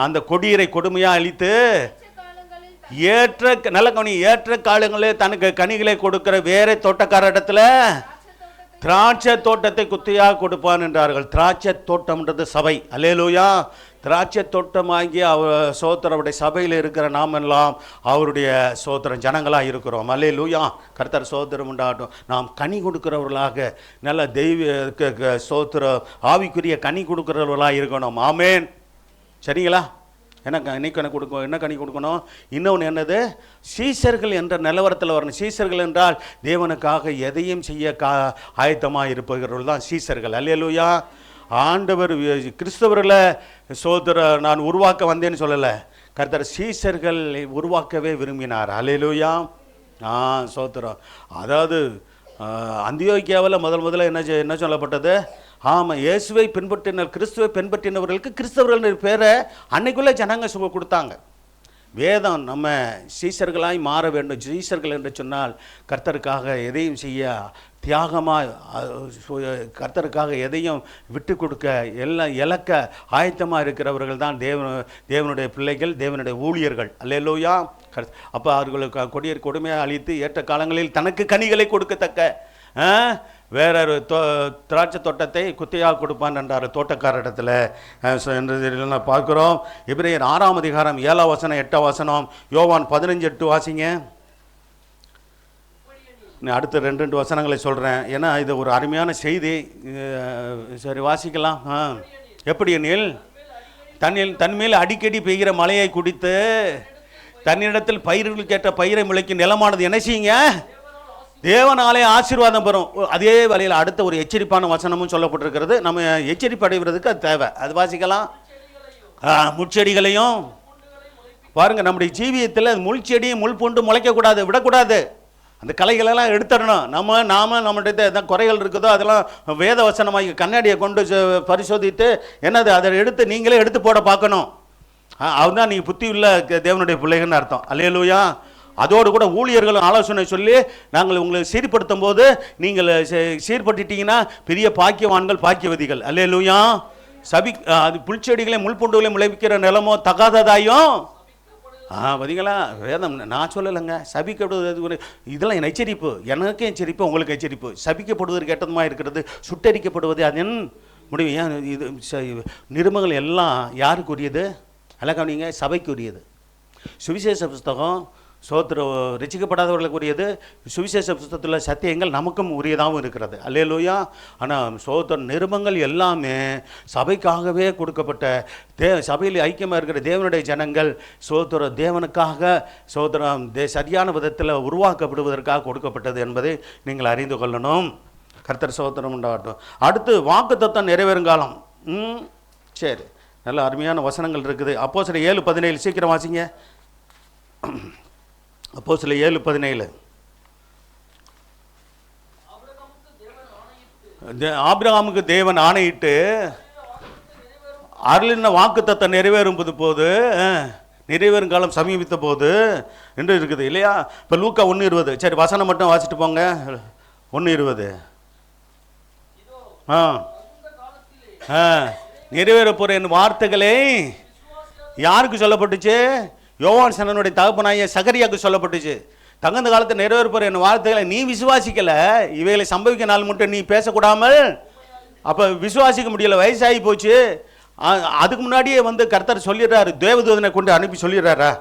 அந்த கொடியரை கொடுமையாக அழித்து ஏற்ற நல்ல கவனி, ஏற்ற காலங்களில் தனக்கு கனிகளை கொடுக்கிற வேற தோட்டக்கார இடத்துல திராட்சை தோட்டத்தை குத்தியாக கொடுப்பான் என்றார்கள். திராட்சை தோட்டம்ன்றது சபை. அல்லேலூயா. திராட்சை தோட்டமாகி சோத்திரவுடைய சபையில் இருக்கிற நாம் எல்லாம் அவருடைய சோத்திரம் ஜனங்களாக இருக்கிறோம். அல்லேலூயா. கர்த்தர் சோத்திரம் உண்டாகட்டும். நாம் கனி கொடுக்கிறவர்களாக நல்ல தெய்வ சோத்திர ஆவிக்குரிய கனி கொடுக்கிறவர்களாக இருக்கணும். ஆமேன். சரிங்களா? இன்னைக்கு என்ன கனி கொடுக்கணும்? இன்னொன்று என்னது? சீசர்கள் என்ற நிலவரத்தில் வரணும். சீசர்கள் என்றால் தேவனுக்காக எதையும் செய்ய ஆயத்தமாக இருப்பவர்கள் தான் சீசர்கள். அல்லேலூயா. ஆண்டவர் கிறிஸ்தவர்களை சோதர நான் உருவாக்க வந்தேன்னு சொல்லலை. கர்த்தர் சீசர்கள் உருவாக்கவே விரும்பினார். அல்லேலூயா. சோத்திரம். அதாவது அந்தியோக்கியாவில் முதல்ல என்ன சொல்லப்பட்டது? ஆமாம், இயேசுவை பின்பற்றினர், கிறிஸ்துவை பின்பற்றினவர்களுக்கு கிறிஸ்தவர்கள் பேரை அன்னைக்குள்ளே ஜனங்க கொடுத்தாங்க. வேதம் நம்ம சீசர்களாய் மாற வேண்டும். சீசர்கள் என்று சொன்னால் கர்த்தருக்காக எதையும் செய்ய தியாகமாக, கர்த்தருக்காக எதையும் விட்டு கொடுக்க எல்லாம் இலக்க ஆயத்தமாக இருக்கிறவர்கள் தான் தேவனுடைய பிள்ளைகள், தேவனுடைய ஊழியர்கள். அல்லேலூயா. அப்போ அவர்களுக்கு கொடியர் கொடுமையாக அழித்து ஏற்ற காலங்களில் தனக்கு கனிகளை கொடுக்கத்தக்க வேறொரு திராட்சை தோட்டத்தை குத்தையாக கொடுப்பான் என்றார் தோட்டக்கார இடத்துல என்று பார்க்குறோம். எபிரேயர் 6 அதிகாரம் 7 வசனம் 8 வசனம். யோவான் 15:8 வாசிங்க. அடுத்த 2 வசனங்களை சொல்கிறேன், ஏன்னா இது ஒரு அருமையான செய்தி. சரி, வாசிக்கலாம். எப்படி எனில் தன்மேல் அடிக்கடி பெய்கிற மழையை குடித்து தன்னிடத்தில் பயிர்களுக்கு ஏற்ற பயிரை முளைக்கும் நிலமானது என்ன செய்யுங்க? தேவனாலே ஆசீர்வாதம் பெறும். அதே வேளையில் அடுத்த ஒரு எச்சரிப்பான வசனமும் சொல்லப்பட்டிருக்கிறது. நம்ம எச்சரிப்பு அடைவதற்கு அது தேவை. அது வாசிக்கலாம். முட்செடிகளையும் பாருங்கள், நம்முடைய ஜீவியத்தில் முள்செடியும் முள் பூண்டு முளைக்கக்கூடாது, விடக்கூடாது. அந்த கலைகளெல்லாம் எடுத்துடணும். நம்மளுடைய குறைகள் இருக்குதோ அதெல்லாம் வேத வசனமாக கண்ணாடியை கொண்டு பரிசோதித்து என்னது அதை எடுத்து நீங்களே எடுத்து போட பார்க்கணும். அதுதான் நீங்கள் புத்தி உள்ள தேவனுடைய பிள்ளைகள்னு அர்த்தம். அல்லேலூயா. அதோடு கூட ஊழியர்களும் ஆலோசனை சொல்லி நாங்கள் உங்களை சீர்படுத்தும் போது நீங்கள் சீர்படுத்திட்டீங்கன்னா பெரிய பாக்கியவான்கள், பாக்கியவதிகள். அல்லேலூயா. அது புல்செடிகளை முள்பூண்டுகளை முளைவிக்கிற நிலமோ தகாததாயும் பார்த்தீங்களா? வேதம் நான் சொல்லலைங்க. சபிக்கப்படுவது இதெல்லாம் என் எச்சரிப்பு, எனக்கு எச்சரிப்பு, உங்களுக்கு எச்சரிப்பு. சபிக்கப்படுவதற்கு ஏற்றதுமா இருக்கிறது, சுட்டரிக்கப்படுவது அதன் முடிவு. ஏன் இது நிருபங்கள் எல்லாம் யாருக்குரியது? அல்ல கவனிங்க, சபைக்குரியது. சுவிசேஷ புஸ்தகம் சோத்திரம் ரட்சிக்கப்படாதவர்களுக்கு உரியது, சுவிசேஷ புத்தகத்தில் சத்தியங்கள் நமக்கும் உரியதாகவும் இருக்கிறது. அல்லேலூயா. ஆனால் நிருபங்கள் எல்லாமே சபைக்காகவே கொடுக்கப்பட்ட சபையில் ஐக்கியமாக இருக்கிற தேவனுடைய ஜனங்கள் தேவனுக்காக சரியான விதத்தில் உருவாக்கப்படுவதற்காக கொடுக்கப்பட்டது என்பதை நீங்கள் அறிந்து கொள்ளணும். கர்த்தர் ஸ்தோத்திரம் உண்டாகட்டும். அடுத்து வாக்குத்தத்தம் நிறைவேறுங்காலம். சரி, நல்ல அருமையான வசனங்கள் இருக்குது. அப்போஸ்தலர் 7:17 சீக்கிரம் வாசிங்க. அப்போஸ்தலர் 7:17. ஆபிரகாமுக்கு தேவன் ஆணையிட்டு அருளின வாக்குத்தத்தம் நிறைவேறும் போது, நிறைவேறும் காலம் சமீபித்த போது என்று இருக்குது இல்லையா? இப்போ லூக்கா 1:20. சரி, வசனம் மட்டும் வாசிட்டு போங்க. 1:20. நிறைவேற போகிற என் வார்த்தைகளை யாருக்கு சொல்லப்பட்டுச்சு? யோவான் ஸ்நானனுடைய தகப்பனாகிய சகரியாவுக்கு சொல்லப்பட்டுச்சு. தகுந்த காலத்தில் நிறைவேற போகிற என் வார்த்தைகளை நீ விசுவாசிக்கல, இவைகளை சம்பவிக்க நாள் மட்டும் நீ பேசக்கூடாமல், அப்போ விசுவாசிக்க முடியல, வயசாகி போச்சு. அதுக்கு முன்னாடியே கர்த்தர் சொல்லிடுறாரு, தேவதூதனை கொண்டு அனுப்பி சொல்லிடுறாரா,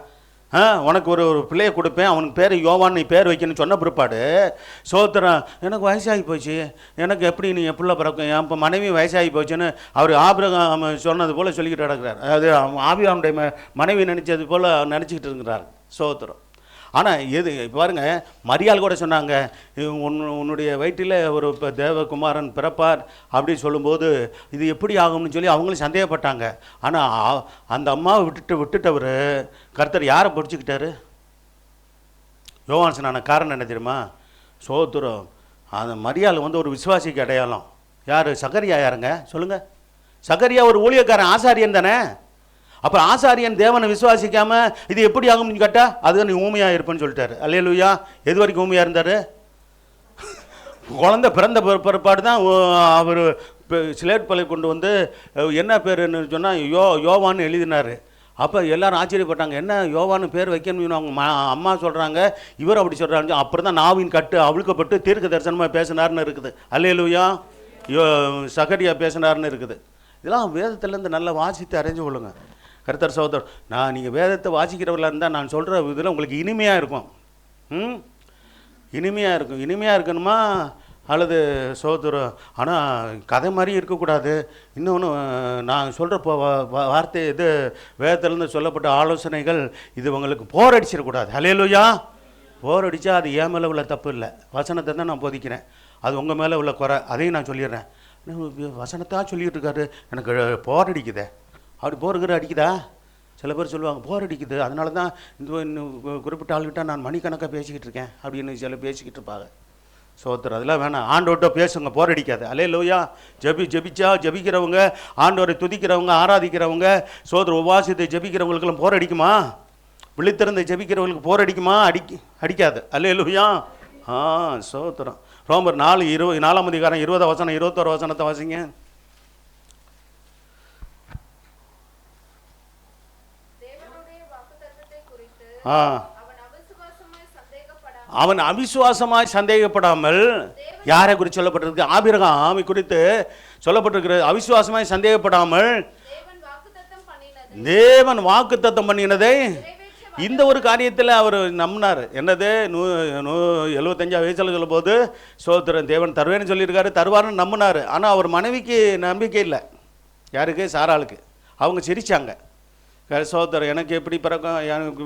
உனக்கு ஒரு பிள்ளையை கொடுப்பேன், அவனுக்கு பேர் யோவான், நீ பேர் வைக்கணும்னு சொன்ன பிற்பாடு சோத்திரம் எனக்கு வயசாகி போச்சு, எனக்கு எப்படி நீ பிள்ளை பிறக்கும், என் இப்போ மனைவி வயசாகி போச்சுன்னு அவர் ஆபிரகாம் சொன்னது போல் சொல்லிக்கிட்டு நடக்கிறார். அதாவது ஆபிரகாமுடைய மனைவி நினச்சது போல் நினச்சிக்கிட்டு இருக்கிறார் சோத்திரம். ஆனால் எது பாருங்க, மரியாள் கூட சொன்னாங்க, உன்னுடைய வயிற்றில் ஒரு தேவகுமாரன் பிறப்பார் அப்படின்னு சொல்லும்போது இது எப்படி ஆகும்னு சொல்லி அவங்களும் சந்தேகப்பட்டாங்க. ஆனால் அந்த அம்மாவை விட்டுட்டவர் கர்த்தர் யாரை பிடிச்சிக்கிட்டாரு? யோவான் ஸ்நானன். காரணம் என்ன தெரியுமா? சோத்திரம். அந்த மரியாள் ஒரு விசுவாசிக்கு அடையாளம். யார்? சகரியா. யாருங்க சொல்லுங்கள்? சகரியா ஒரு ஊழியக்காரன், ஆசாரியன் தானே. அப்போ ஆசாரியன் தேவனை விசுவாசிக்காம இது எப்படி ஆகும்னு கேட்டால் அதுதான் நீ ஊமையாக இருப்பேன்னு சொல்லிட்டாரு. அல்லேலூயா. எது வரைக்கும் ஊமையாக இருந்தார்? குழந்தை பிறந்த பிற்பாடு தான் அவர் ஸ்லேட் பலை கொண்டு என்ன பேருன்னு சொன்னால் யோவான்னு எழுதினார். அப்போ எல்லாரும் ஆச்சரியப்பட்டாங்க, என்ன யோவான்னு பேர் வைக்கணும்னு அவங்க அம்மா சொல்கிறாங்க, இவர் அப்படி சொல்கிறாங்க. அப்புறம் தான் நாவின் கட்டு அவிழ்க்கப்பட்டு தீர்க்க தரிசனமாக பேசினார்னு இருக்குது. அல்லேலூயா. சகரியா பேசினார்னு இருக்குது. இதெல்லாம் வேதத்திலேருந்து நல்லா வாசித்து அறிஞ்சு கொள்ளுங்க. கர்த்தர் சகோதரர், நீங்கள் வேதத்தை வாசிக்கிறவர்களாக இருந்தால் நான் சொல்கிற இதில் உங்களுக்கு இனிமையாக இருக்கும். இனிமையாக இருக்கும். இனிமையாக இருக்கணுமா அல்லது சகோதரம், ஆனால் கதை மாதிரி இருக்கக்கூடாது. இன்னொன்று நான் சொல்கிற வார்த்தை இது வேதத்திலேருந்து சொல்லப்பட்ட ஆலோசனைகள் இது உங்களுக்கு போர் அடிச்சிடக்கூடாது. அல்லேலூயா. போர் அடித்தா அது என் மேலே உள்ள தப்பு இல்லை, வசனத்தை தான் நான் போதிக்கிறேன். அது உங்கள் மேலே உள்ள குறை, அதையும் நான் சொல்லிடுறேன். வசனத்தான் சொல்லிகிட்டு இருக்காரு, எனக்கு போர் அடிக்குதே. அப்படி போருக்கிற அடிக்குதா? சில பேர் சொல்லுவாங்க போர் அடிக்குது, அதனால தான் இந்த குறிப்பிட்ட ஆள்கிட்ட நான் மணிக்கணக்காக பேசிக்கிட்டு இருக்கேன் அப்படின்னு சில பேசிக்கிட்டு இருப்பாங்க. சோத்திரம். அதெல்லாம் வேணாம், ஆண்டவர்கிட்ட பேசுங்க, போர் அடிக்காது. அல்லேலூயா. ஜபிக்கிறவங்க, ஆண்டவரை துதிக்கிறவங்க, ஆராதிக்கிறவங்க, சோதர உபவாசத்தை ஜபிக்கிறவங்களுக்கெல்லாம் போர் அடிக்குமா? விழித்திறந்த ஜபிக்கிறவங்களுக்கு போர் அடிக்குமா? அடிக்காது. அல்லேலூயா. சோத்திரம். ரோமர் 4:4 அதிகாரம் 20 வசனம் 21 வசனத்தை வாசிங்க. அவன் அவிசுவாசமாய் சந்தேகப்படாமல், யாரை குறித்து சொல்லப்பட்டிருக்கு? ஆபிரகாமை குறித்து சொல்லப்பட்டிருக்கிறது. அவிசுவாசமாய் சந்தேகப்படாமல் தேவன் வாக்குத்தத்தம் பண்ணினதை இந்த ஒரு காரியத்தில் அவர் நம்பினார். என்னது? 75 வயசில் சொல்லும் போது சோத்திரன் தேவன் தருவேன்னு சொல்லியிருக்காரு, தருவார்னு நம்பினார். ஆனால் அவர் மனைவிக்கு நம்பிக்கை இல்லை. யாருக்கு? சாராளுக்கு. அவங்க சிரித்தாங்க. சோதரர், எனக்கு எப்படி பிறக்கும், எனக்கு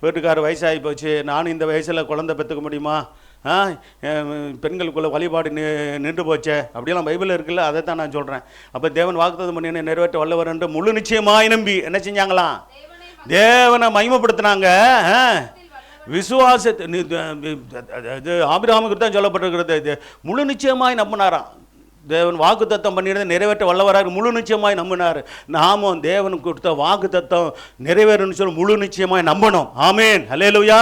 வீட்டுக்கார வயசாகி போச்சு, நானும் இந்த வயசில் குழந்தை பெற்றுக்க முடியுமா? பெண்களுக்குள்ள வழிபாடு நின்று போச்சே அப்படியெல்லாம் பைபிளில் இருக்குல்ல, அதை தான் நான் சொல்கிறேன். அப்போ தேவன் வாக்குத்தத்தம் பண்ணி நிறைவேற்ற வல்லவர் என்று முழு நிச்சயமாய் நம்பி என்ன செஞ்சாங்களாம்? தேவனை மகிமைப்படுத்தினாங்க. விசுவாசத்தை ஆபிரகாமுக்கு தான் சொல்லப்பட்டிருக்கிறது, முழு நிச்சயமாய் நம்பினாராம். தேவன் வாக்குத்தத்தம் பண்ணினதை நிறைவேற்ற வல்லவராக முழு நிச்சயமாய் நம்பினார். நாமும் தேவனுக்கு கொடுத்த வாக்குத்தத்தம் நிறைவேறும்னு சொல்லி முழு நிச்சயமாய் நம்பணும். ஆமேன். அல்லேலூயா.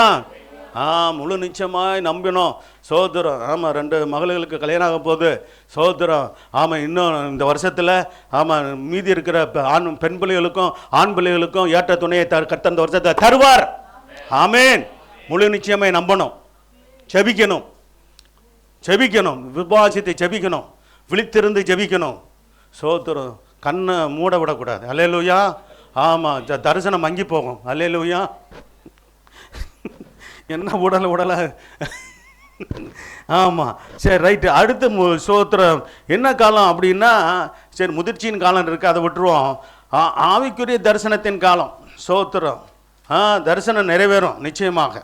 முழு நிச்சயமாய் நம்பினோம். சோதரம். ஆமாம், 2 மகளுக்கு கல்யாணம் ஆக போகுது. சோதரம். ஆமாம், இன்னும் இந்த வருஷத்தில் ஆமாம் மீதி இருக்கிற பெண் பிள்ளைகளுக்கும் ஆண் பிள்ளைகளுக்கும் ஏற்ற துணையை கர்த்தர் இந்த வருஷத்தில் தருவார். ஆமேன். முழு நிச்சயமாய் நம்பணும். செபிக்கணும், விசுவாசத்தை செபிக்கணும், விழித்திருந்து ஜெபிக்கணும். சோத்திரம். கண்ணை மூட விடக்கூடாது. அல்லேலூயா. ஆமாம், தரிசனம் மங்கி போகும். அல்லேலூயா. என்ன உடலை ஆமாம். சரி, ரைட்டு. அடுத்து சோத்திரம் என்ன காலம் அப்படின்னா, சரி முதிர்ச்சியின் காலம் இருக்குது, அதை விட்டுருவோம். ஆவிக்குரிய தரிசனத்தின் காலம். சோத்திரம். தரிசனம் நிறைவேறும் நிச்சயமாக.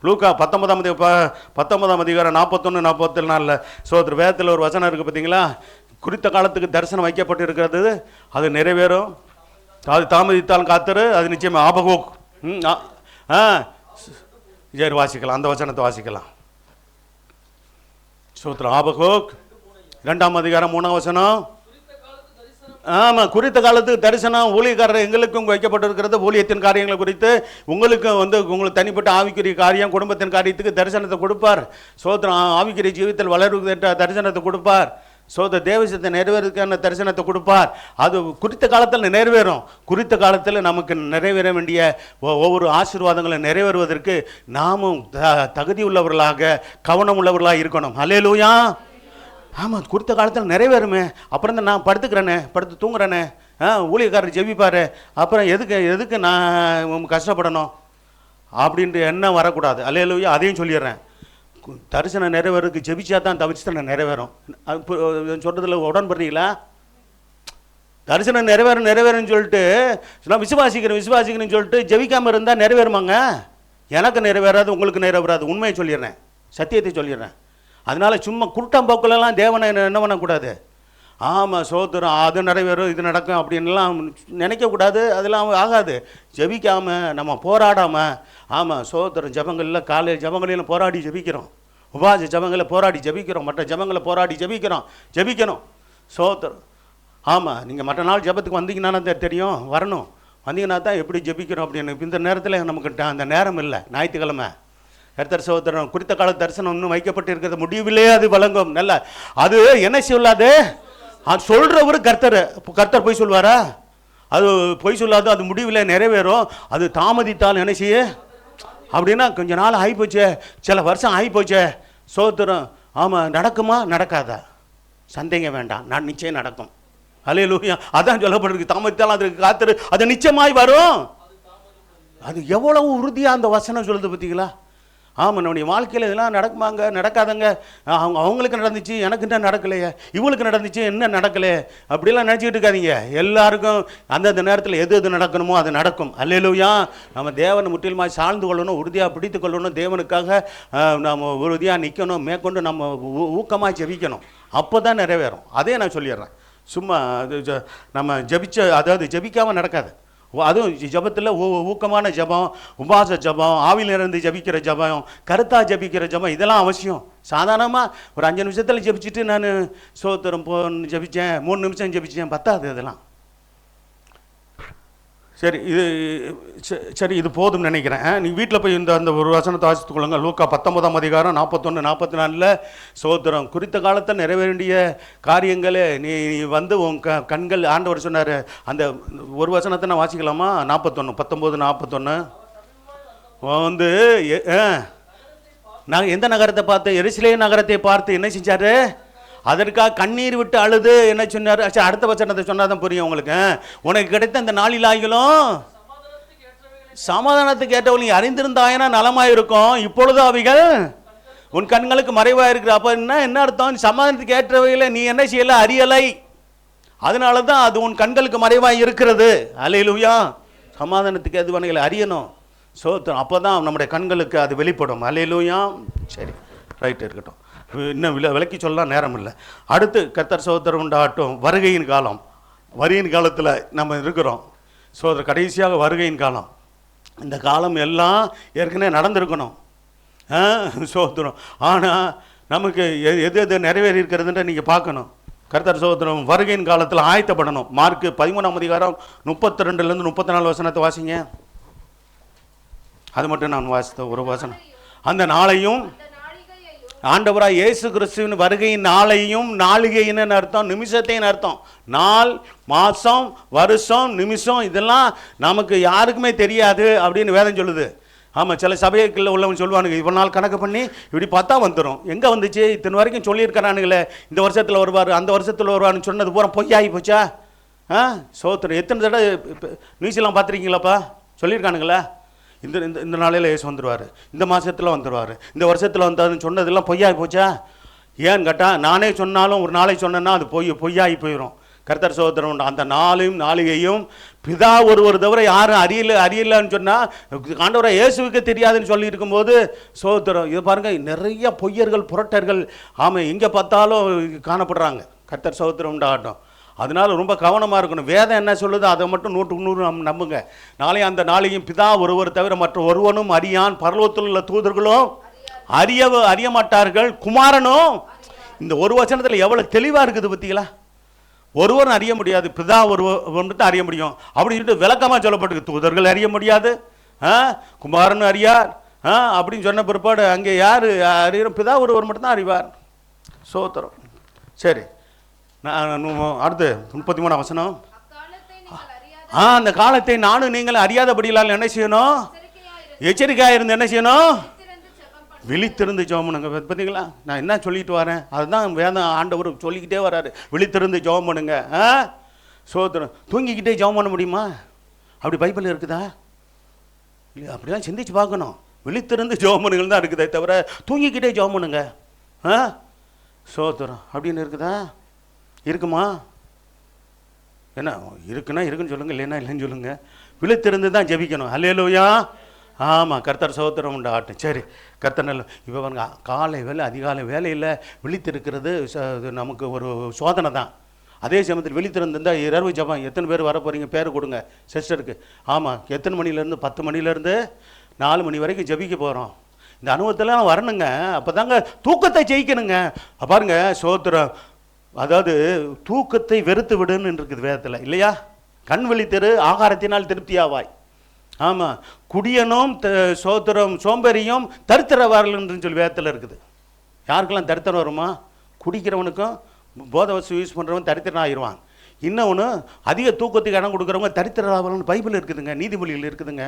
லூக்கா 19ஆம் அதிகாரம் 41-44 சோத்திர வேதத்தில் ஒரு வசனம் இருக்குது பார்த்தீங்களா? குறித்த காலத்துக்கு தரிசனம் வைக்கப்பட்டு இருக்கிறது, அது நிறைவேறும். அது தாமதித்தாலும் காத்துரு, அது நிச்சயமாக. ஆபகூக். சரி, வாசிக்கலாம், அந்த வசனத்தை வாசிக்கலாம். சோத்திரம். ஆபகூக் 2ஆம் அதிகாரம் 3ஆம் வசனம். ஆமாம், குறித்த காலத்துக்கு தரிசனம் ஊழியக்காரர் எங்களுக்கும் வைக்கப்பட்டிருக்கிறது. ஊழியத்தின் காரியங்களை குறித்து உங்களுக்கும் உங்களுக்கு தனிப்பட்ட ஆவிக்குரிய காரியம், குடும்பத்தின் காரியத்துக்கு தரிசனத்தை கொடுப்பார். சோத்திரம். ஆவிக்குரிய ஜீவித்தில் வளர்வு என்ற தரிசனத்தை கொடுப்பார். தேவசத்தை நிறைவேறதுக்கான தரிசனத்தை கொடுப்பார். அது குறித்த காலத்தில் நிறைவேறும். குறித்த காலத்தில் நமக்கு நிறைவேற வேண்டிய ஒவ்வொரு ஆசீர்வாதங்களை நிறைவேறுவதற்கு நாமும் தகுதி உள்ளவர்களாக, கவனம் உள்ளவர்களாக இருக்கணும். அல்லேலூயா. ஆமாம், குறித்த காலத்தில் நிறைவேறுமே. அப்புறம் தான் நான் படுத்து தூங்குறேனே, ஊழியக்காரர் ஜெபிப்பார், அப்புறம் எதுக்கு நான் கஷ்டப்படணும் அப்படின்ட்டு எண்ணம் வரக்கூடாது. அல்லேலூயா. அதையும் சொல்லிடுறேன். தரிசனம் நிறைவேறதுக்கு ஜெபிச்சா தான் தவிர்த்து நிறைவேறும். சொல்கிறதுல உடன்படுறீங்களா? தரிசனம் நிறைவேறுன்னு சொல்லிட்டு நான் விசுவாசிக்கிறேன்னு சொல்லிட்டு ஜெபிக்காமல் இருந்தால் நிறைவேறுமாங்க? எனக்கு நிறைவேறாது, உங்களுக்கு நிறைவேறாது. உண்மையை சொல்லிடுறேன், சத்தியத்தை சொல்லிடுறேன். அதனால சும்மா குருட்டாம்போக்குலலாம் தேவனை என்ன பண்ணக்கூடாது. ஆமாம், சோத்திரம், அது நிறைவேறும், இது நடக்கும் அப்படின்லாம் நினைக்கக்கூடாது. அதெல்லாம் ஆகாது. ஜெபிக்காமல் நம்ம போராடாமல், ஆமாம், சோத்திரம் ஜபங்களில் காலையில் ஜபங்களில் போராடி ஜெபிக்கிறோம், உபாச ஜபங்களை போராடி ஜெபிக்கிறோம், மற்ற ஜபங்களை போராடி ஜெபிக்கணும். சோத்திரம். ஆமாம், நீங்கள் மற்ற நாள் ஜபத்துக்கு வந்தீங்கன்னா தெரியும், வரணும். வந்தீங்கன்னா தான் எப்படி ஜெபிக்கிறோம் அப்படின்னு. இந்த நேரத்தில் நமக்கு அந்த நேரம் இல்லை. ஞாயிற்றுக்கிழமை கர்த்தர் சோத்திரம். குறித்த கால தரிசனம் இன்னும் வைக்கப்பட்டு இருக்கிறது, முடிவிலே அது வழங்கும். நல்ல அது என்ன சொல்லாது, அது சொல்கிறவர் கர்த்தர் போய் சொல்வாரா? அது பொய் சொல்லாது, அது முடிவில் நிறைவேறும். அது தாமதித்தால் என்ன செய்ய அப்படின்னா, கொஞ்ச நாள் ஆகிப்போச்சே, சில வருஷம் ஆகிப்போச்சே. சோத்திரம். ஆமாம், நடக்குமா நடக்காதா சந்தேக வேண்டாம், நான் நிச்சயம் நடக்கும். அல்லேலூயா. அதான் சொல்லப்பட்டிருக்கு, தாமதித்தால் அதுக்கு காத்துரு, அது நிச்சயமாய் வரும். அது எவ்வளவு உறுதியாக அந்த வசனம் சொல்லுது பார்த்தீங்களா? ஆமாம், நம்முடைய வாழ்க்கையில் இதெல்லாம் நடக்குமாங்க, நடக்காதங்க. அவங்களுக்கு நடந்துச்சு, எனக்கு என்ன நடக்கலையே, இவங்களுக்கு நடந்துச்சு, என்ன நடக்கலையே அப்படிலாம் நினச்சிக்கிட்டு இருக்காதீங்க. எல்லாருக்கும் அந்தந்த நேரத்தில் எது நடக்கணுமோ அது நடக்கும். அல்லேலூயா. நம்ம தேவனை முற்றிலுமாக சார்ந்து கொள்ளணும், உறுதியாக பிடித்து கொள்ளணும். தேவனுக்காக நம்ம உறுதியாக நிற்கணும், மேற்கொண்டு நம்ம ஊக்கமாக ஜெபிக்கணும். அப்போ தான் நிறைவேறும். அதே நான் சொல்லிடுறேன். சும்மா நம்ம ஜெபிக்காமல் நடக்காது. அதுவும் ஜபத்தில் ஊக்கமான ஜபம், உபாச ஜபம், ஆவியில் இருந்து ஜபிக்கிற ஜபம், கருத்தாக ஜபிக்கிற ஜபம், இதெல்லாம் அவசியம். சாதாரணமாக ஒரு 5 நிமிஷத்தில் ஜபிச்சுட்டு நான் சோத்திரம் ஜபித்தேன், 3 நிமிஷம் ஜபித்தேன், பத்தாது அதெல்லாம். சரி, இது போதும்னு நினைக்கிறேன். நீ வீட்டில் போய் அந்த ஒரு வசனத்தை வாசித்துக் கொள்ளுங்க. லூக்கா 19ஆம் அதிகாரம் 41-44 சோத்திரம். குறித்த காலத்தை நிறைவேற வேண்டிய காரியங்களே நீ உன் கண்கள், ஆண்டவர் சொன்னார். அந்த ஒரு வசனத்தை நான் வாசிக்கலாமா? 19-41 நாங்கள் எந்த நகரத்தை பார்த்து, எருசலேம் நகரத்தை பார்த்து என்ன செஞ்சார்? அதற்காக கண்ணீர் விட்டு அழுது என்ன சொன்னார்? அடுத்த வசனத்தை சொன்னாதான் புரியும் உங்களுக்கு. உனக்கு கிடைத்த அந்த நாளில் ஆகிலும் சமாதானத்துக்கு ஏற்றவள் நீ அறிந்திருந்தாயனா நலமாக இருக்கும். இப்பொழுது அவைகள் உன் கண்களுக்கு மறைவாக இருக்கிற. அப்போ என்ன அர்த்தம்? சமாதானத்துக்கு ஏற்றவைகளை நீ என்ன செய்யலை, அறியலை. அதனால தான் அது உன் கண்களுக்கு மறைவாக இருக்கிறது. அல்லேலூயா. சமாதானத்துக்கு எதுவான அறியணும். அப்போ தான் நம்முடைய கண்களுக்கு அது வெளிப்படும். அல்லேலூயா. சரி, ரைட், இருக்கட்டும். இன்னும் விளக்கி சொல்லலாம் நேரம் இல்லை. அடுத்து கர்த்தர் சோதரம் உண்டாகட்டும். வருகையின் காலம். வருகையின் காலத்தில் நம்ம இருக்கிறோம். சோதர கடைசியாக வருகையின் காலம். இந்த காலம் எல்லாம் ஏற்கனவே நடந்திருக்கணும். சோதரம். ஆனால் நமக்கு எது நிறைவேறி இருக்கிறதுன்ற நீங்கள் பார்க்கணும். கர்த்தர் சோதரம் வருகையின் காலத்தில் ஆயத்தப்படணும். மார்க்கு 13ஆம் அதிகாரம் 32-34 வசனத்தை வாசிங்க. அது மட்டும் நான் வாசித்த ஒரு வசனம். அந்த நாளையும் ஆண்டவராக இயேசு கிறிஸ்துவின் வருகையின் நாளையும், நாளிகைன்னு அர்த்தம், நிமிஷத்தைன்னு அர்த்தம். நாள், மாதம், வருஷம், நிமிஷம், இதெல்லாம் நமக்கு யாருக்குமே தெரியாது அப்படின்னு வேதம் சொல்லுது. ஆமாம், சில சபைகளில் உள்ளவங்க சொல்லுவானுங்க, இவ்வளோ நாள் கணக்கு பண்ணி இப்படி பார்த்தா வந்துடும். எங்கே வந்துச்சு? இத்தனை வரைக்கும் சொல்லியிருக்கிறானுங்களே, இந்த வருஷத்தில் வருவார், அந்த வருஷத்தில் வருவார்னு சொன்னது பூரா பொய்யாகி போச்சா? சோத்திரம். எத்தனை தடவை நியூஸ்லாம் பார்த்துருக்கீங்களாப்பா? சொல்லியிருக்கானுங்களா? இந்த இந்த இந்த நாளையில் இயேசு வந்துடுவார், இந்த மாதத்தில் வந்துடுவார், இந்த வருஷத்தில் வந்தாருன்னு சொன்னதெல்லாம் பொய்யாகி போச்சா? ஏன்னு கேட்டால் நானே சொன்னாலும் ஒரு நாளை சொன்னேன்னா அது பொய்யாகி போயிடும். கர்த்தர் சகோதரன் உண்டு. அந்த நாளையும் நாளிகையும் பிதா ஒருவர் தவிர யாரும் அறியலன்னு சொன்னால் ஆண்டவரை இயேசுவுக்கு தெரியாதுன்னு சொல்லி இருக்கும்போது சகோதரம் இது பாருங்கள், நிறைய பொய்யர்கள் புரட்டர்கள் எங்கே பார்த்தாலும் காணப்படுறாங்க. கர்த்தர் சகோதரம் உண்டாகட்டும். அதனால ரொம்ப கவனமாக இருக்கணும். வேதம் என்ன சொல்லுதோ அதை மட்டும் 100% நம்புங்க. நாளை அந்த நாளையும் பிதா ஒருவர் தவிர மற்ற ஒருவனும் அறியான், பரலோகத்தில் உள்ள தூதர்களும் அறிய மாட்டார்கள், குமாரனும். இந்த ஒரு வசனத்தில் எவ்வளோ தெளிவாக இருக்குது பார்த்தீங்களா? ஒருவரும் அறிய முடியாது, பிதா ஒருவர் தான் அறிய முடியும் அப்படின்னு சொல்லிட்டு விளக்கமாக சொல்லப்பட்டிருக்கு. தூதர்கள் அறிய முடியாது, குமாரன் அறியார் அப்படின்னு சொன்ன பிற்பாடு அங்கே யார் அறிய? பிதா ஒருவர் மட்டும்தான் அறிவார். சோத்திரம். சரி, அடுத்து 33 வசனம். அந்த காலத்தை நானும் நீங்கள் அறியாதபடியால் என்ன செய்யணும்? எச்சரிக்கையாக இருந்து என்ன செய்யணும்? விழித்திருந்து ஜெபம் பண்ணுங்க. பார்த்தீங்களா, நான் என்ன சொல்லிட்டு வரேன்? அதுதான் வேதம் ஆண்டவர் சொல்லிக்கிட்டே வராரு. விழித்திருந்து ஜெபம் பண்ணுங்க. சோத்திரம். தூங்கிக்கிட்டே ஜெபம் பண்ண முடியுமா? அப்படி பைபிள் இருக்குதா? இல்லை, அப்படிலாம் சிந்திச்சு பார்க்கணும். விழித்திருந்து ஜெபம் பண்ணுங்கள் தான் இருக்குதே தவிர தூங்கிக்கிட்டே ஜெபம் பண்ணுங்க சோத்திரம் அப்படின்னு இருக்குதா? இருக்குமா? என்ன இருக்குன்னா இருக்குன்னு சொல்லுங்கள், இல்லைன்னா இல்லைன்னு சொல்லுங்கள். விழித்திருந்து தான் ஜெபிக்கணும். அல்லேலூயா. ஆமாம், கர்த்தர் சகோதரம் உண்டு ஆட்டும். சரி, கர்த்தர் நல்ல. இப்போ பாருங்க, காலை வேலை அதிகாலை வேலையில் விழித்திருக்கிறது நமக்கு ஒரு சோதனை தான். அதே சமயத்தில் விழித்திருந்தால் இரவு ஜபம். எத்தனை பேர் வர போகிறீங்க? பேர் கொடுங்க சிஸ்டருக்கு. ஆமாம், எத்தனை மணிலேருந்து? 10 மணிலேருந்து 4 மணி வரைக்கும் ஜபிக்க போகிறோம். இந்த அனுபவத்தெல்லாம் வரணுங்க. அப்போ தாங்க தூக்கத்தை ஜெயிக்கணுங்க. பாருங்க சோத்திரம், அதாவது தூக்கத்தை வெறுத்து விடுன்னு இருக்குது வேதத்தில், இல்லையா? கண் விழித்திரு, ஆகாரத்தினால் திருப்தியாவாய். ஆமாம், குடியனும் சோத்திரம் சோம்பேறியும் தரித்திரவார்கள் சொல்லி வேதத்தில் இருக்குது. யாருக்கெல்லாம் தரித்திரம் வருமா? குடிக்கிறவனுக்கும் போதை வசதி யூஸ் பண்ணுறவன் தரித்திரம் ஆகிடுவான். இன்னொன்று, அதிக தூக்கத்துக்கு இடம் கொடுக்குறவங்க தரித்திரவார்கள் பைபிள் இருக்குதுங்க, நீதிமொழிகள் இருக்குதுங்க.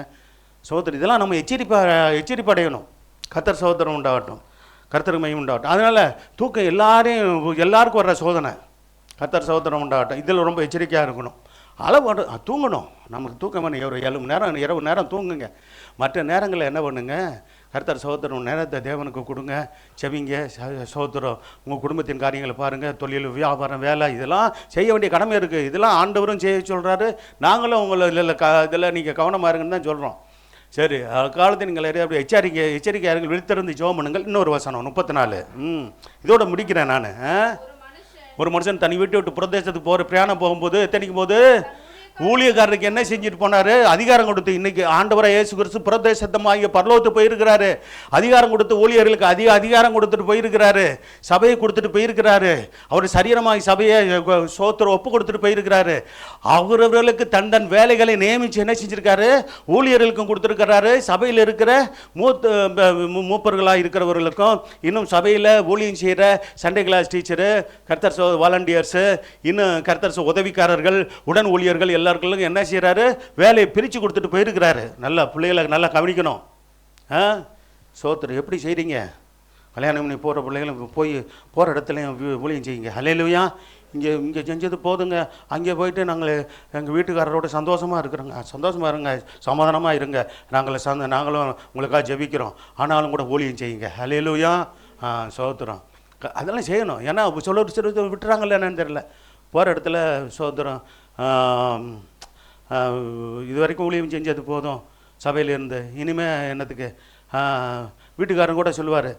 சோதரி, இதெல்லாம் நம்ம எச்சரிப்படையணும். கர்த்தர் சகோதரம் உண்டாகட்டும், கர்த்தர் மையம் உண்டாகட்டும். அதனால் தூக்கம் எல்லாருக்கும் வர்ற சோதனை. கர்த்தர் சகோதரம் உண்டாகட்டும். இதில் ரொம்ப எச்சரிக்கையாக இருக்கணும். அளவு தூங்கணும். நமக்கு தூக்கம் வேணும். ஒரு 7 மணி நேரம் இரவு நேரம் தூங்குங்க. மற்ற நேரங்களில் என்ன பண்ணுங்க? கர்த்தர் சகோதரம் நேரத்தை தேவனுக்கு கொடுங்க, செவிங்க. சகோதரம் உங்கள் குடும்பத்தின் காரியங்களை பாருங்கள். தொழில், வியாபாரம், வேலை, இதெல்லாம் செய்ய வேண்டிய கடமை இருக்குது. இதெல்லாம் ஆண்டவரும் செய்ய சொல்கிறாரு. நாங்களும் உங்களை இதில் நீங்கள் கவனமாக இருங்கன்னு தான் சொல்கிறோம். சரி, காலத்தை நீங்கள் அப்படி எச்சரிக்கையார்கள் விழித்திருந்து ஜெபம் பண்ணுங்கள். இன்னொரு வசனம் 34. இதோட முடிக்கிறேன் நான். ஒரு மனுஷன் தனி வீட்டை விட்டு பிரதேசத்துக்கு பிரயாணம் போகும்போது எத்தனைக்கும் போது ஊழியக்காரருக்கு என்ன செஞ்சுட்டு போனாரு? அதிகாரம் கொடுத்து. இன்னைக்கு ஆண்டவராக இயேசு கிறிஸ்து பிரதேசத்தமாக பரலோகத்துக்கு போயிருக்கிறாரு. அதிகாரம் கொடுத்து ஊழியர்களுக்கு அதிகாரம் கொடுத்துட்டு போயிருக்கிறாரு. சபையை கொடுத்துட்டு போயிருக்கிறாரு. அவர் சரீரமாக சபையை சோத்திர ஒப்பு கொடுத்துட்டு போயிருக்கிறாரு. அவர்களுக்கு தன் வேலைகளை நியமித்து என்ன செஞ்சிருக்காரு? ஊழியர்களுக்கும் கொடுத்துருக்கிறாரு. சபையில் இருக்கிற மூப்பர்களாக இருக்கிறவர்களுக்கும், இன்னும் சபையில் ஊழியம் செய்கிற சண்டே கிளாஸ் டீச்சரு, கர்த்தர் வாலண்டியர்ஸு, இன்னும் கர்த்தர் உதவிக்காரர்கள், உடன் ஊழியர்கள் எல்லாருக்கும் என்ன செய்கிறாரு? வேலையை பிரித்து கொடுத்துட்டு போயிருக்கிறாரு. நல்லா பிள்ளைகளை நல்லா கவனிக்கணும். சோத்திரம் எப்படி செய்கிறீங்க? கல்யாணம் பண்ணி போகிற பிள்ளைகளும் போகிற இடத்துலையும் ஊழியம் செய்யுங்க. அல்லேலூயா. இங்கே செஞ்சது போதுங்க, அங்கே போயிட்டு நாங்கள் எங்கள் வீட்டுக்காரரோட சந்தோஷமாக இருக்கிறோங்க. சந்தோஷமாக இருங்க, சமாதானமாக இருங்க. நாங்களும் உங்களுக்காக ஜெபிக்கிறோம். ஆனாலும் கூட ஊழியம் செய்யுங்க. அல்லேலூயா. சோத்திரம். அதெல்லாம் செய்யணும். ஏன்னா சொல்ல விட்டுறாங்கல்ல என்னன்னு தெரியல. போகிற இடத்துல சோத்திரம் இது வரைக்கும் ஊழியம் செஞ்சது போதும் சபையிலேருந்து, இனிமேல் என்னத்துக்கு? வீட்டுக்காரன் கூட சொல்லுவார்,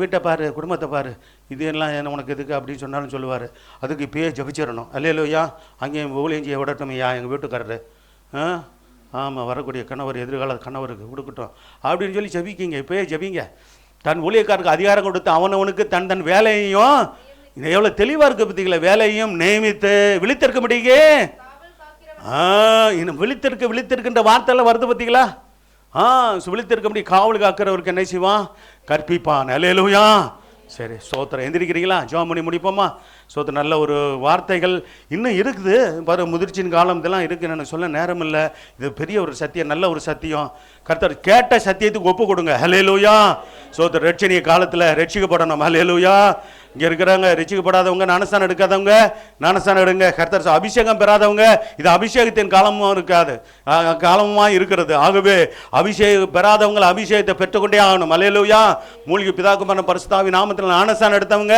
வீட்டை பாரு, குடும்பத்தை பாரு, இது எல்லாம் என்ன உனக்கு எதுக்கு அப்படின்னு சொன்னாலும் சொல்லுவார். அதுக்கு இப்போயே ஜபிச்சிடணும். அல்லேலூயா. அங்கேயும் ஊழியம் செய்ய விடட்டுமையா எங்கள் வீட்டுக்காரரு. ஆமாம், வரக்கூடிய கணவர், எதிர்கால கணவருக்கு கொடுக்கட்டும் அப்படின்னு சொல்லி ஜபிக்கிங்க. இப்போயே ஜபிங்க. தன் ஊழியக்காரருக்கு அதிகாரம் கொடுத்து அவனவனுக்கு தன் வேலையையும், இது எவ்வளோ தெளிவாக இருக்குது பார்த்தீங்களா? வேலையும் நியமித்து விழித்திருக்க முடியுங்க. இன்னும் விழித்திருக்கின்ற வார்த்தையெல்லாம் வருது பார்த்தீங்களா? விழித்திருக்க முடியும். காவல் காக்கிறவருக்கு என்ன செய்வான்? கற்பிப்பான். அல்லேலூயா. சரி, சோத்திரம். எந்திரிக்கிறீங்களா? ஜெபம் பண்ணி முடிப்போமா? சோத்திரம். நல்ல ஒரு வார்த்தைகள் இன்னும் இருக்குது பாரு. முதிர்ச்சியின் காலம் இதெல்லாம் இருக்குது. எனக்கு சொல்ல நேரம் இல்லை. இது பெரிய ஒரு சத்தியம், நல்ல ஒரு சத்தியம். கர்த்தர் கேட்ட சத்தியத்துக்கு ஒப்பு கொடுங்க. அல்லேலூயா. சோத்திரம். ரட்சணிய காலத்தில் ரட்சிக்கப்படணும். அல்லேலூயா. இங்கே இருக்கிறவங்க ரட்சிக்கப்படாதவங்க, ஞானஸ்தானம் எடுக்காதவங்க ஞானஸ்தானம் எடுங்க. கர்த்தர் அபிஷேகம் பெறாதவங்க, இது அபிஷேகத்தின் காலமும் இருக்காது, காலமுமா இருக்கிறது. ஆகவே அபிஷேகம் பெறாதவங்க அபிஷேகத்தை பெற்றுக்கொண்டே ஆகணும். அல்லேலூயா. மூலிகை பிதாகுமாரன் பரிசுத்த நாமத்தில் ஞானஸ்தானம் எடுத்தவங்க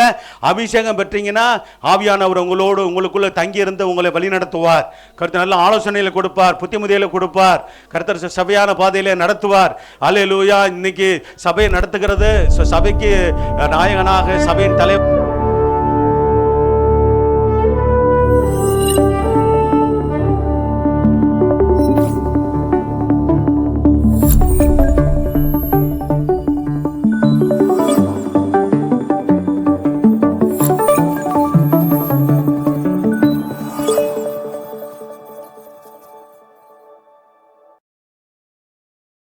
அபிஷேகம் பெற்றீங்கன்னா ஆவியானவர் உங்களோடு உங்களுக்குள்ள தங்கி இருந்து உங்களை வழி நடத்துவார். கர்த்தர் நல்ல ஆலோசனையில கொடுப்பார், புத்திமதியில கொடுப்பார். கர்த்தர் சபையான பாதையில நடத்துவார். அல்லேலூயா. இன்னைக்கு சபையை நடத்துகிறது, சபைக்கு நாயகனாக சபையின் தலைவர்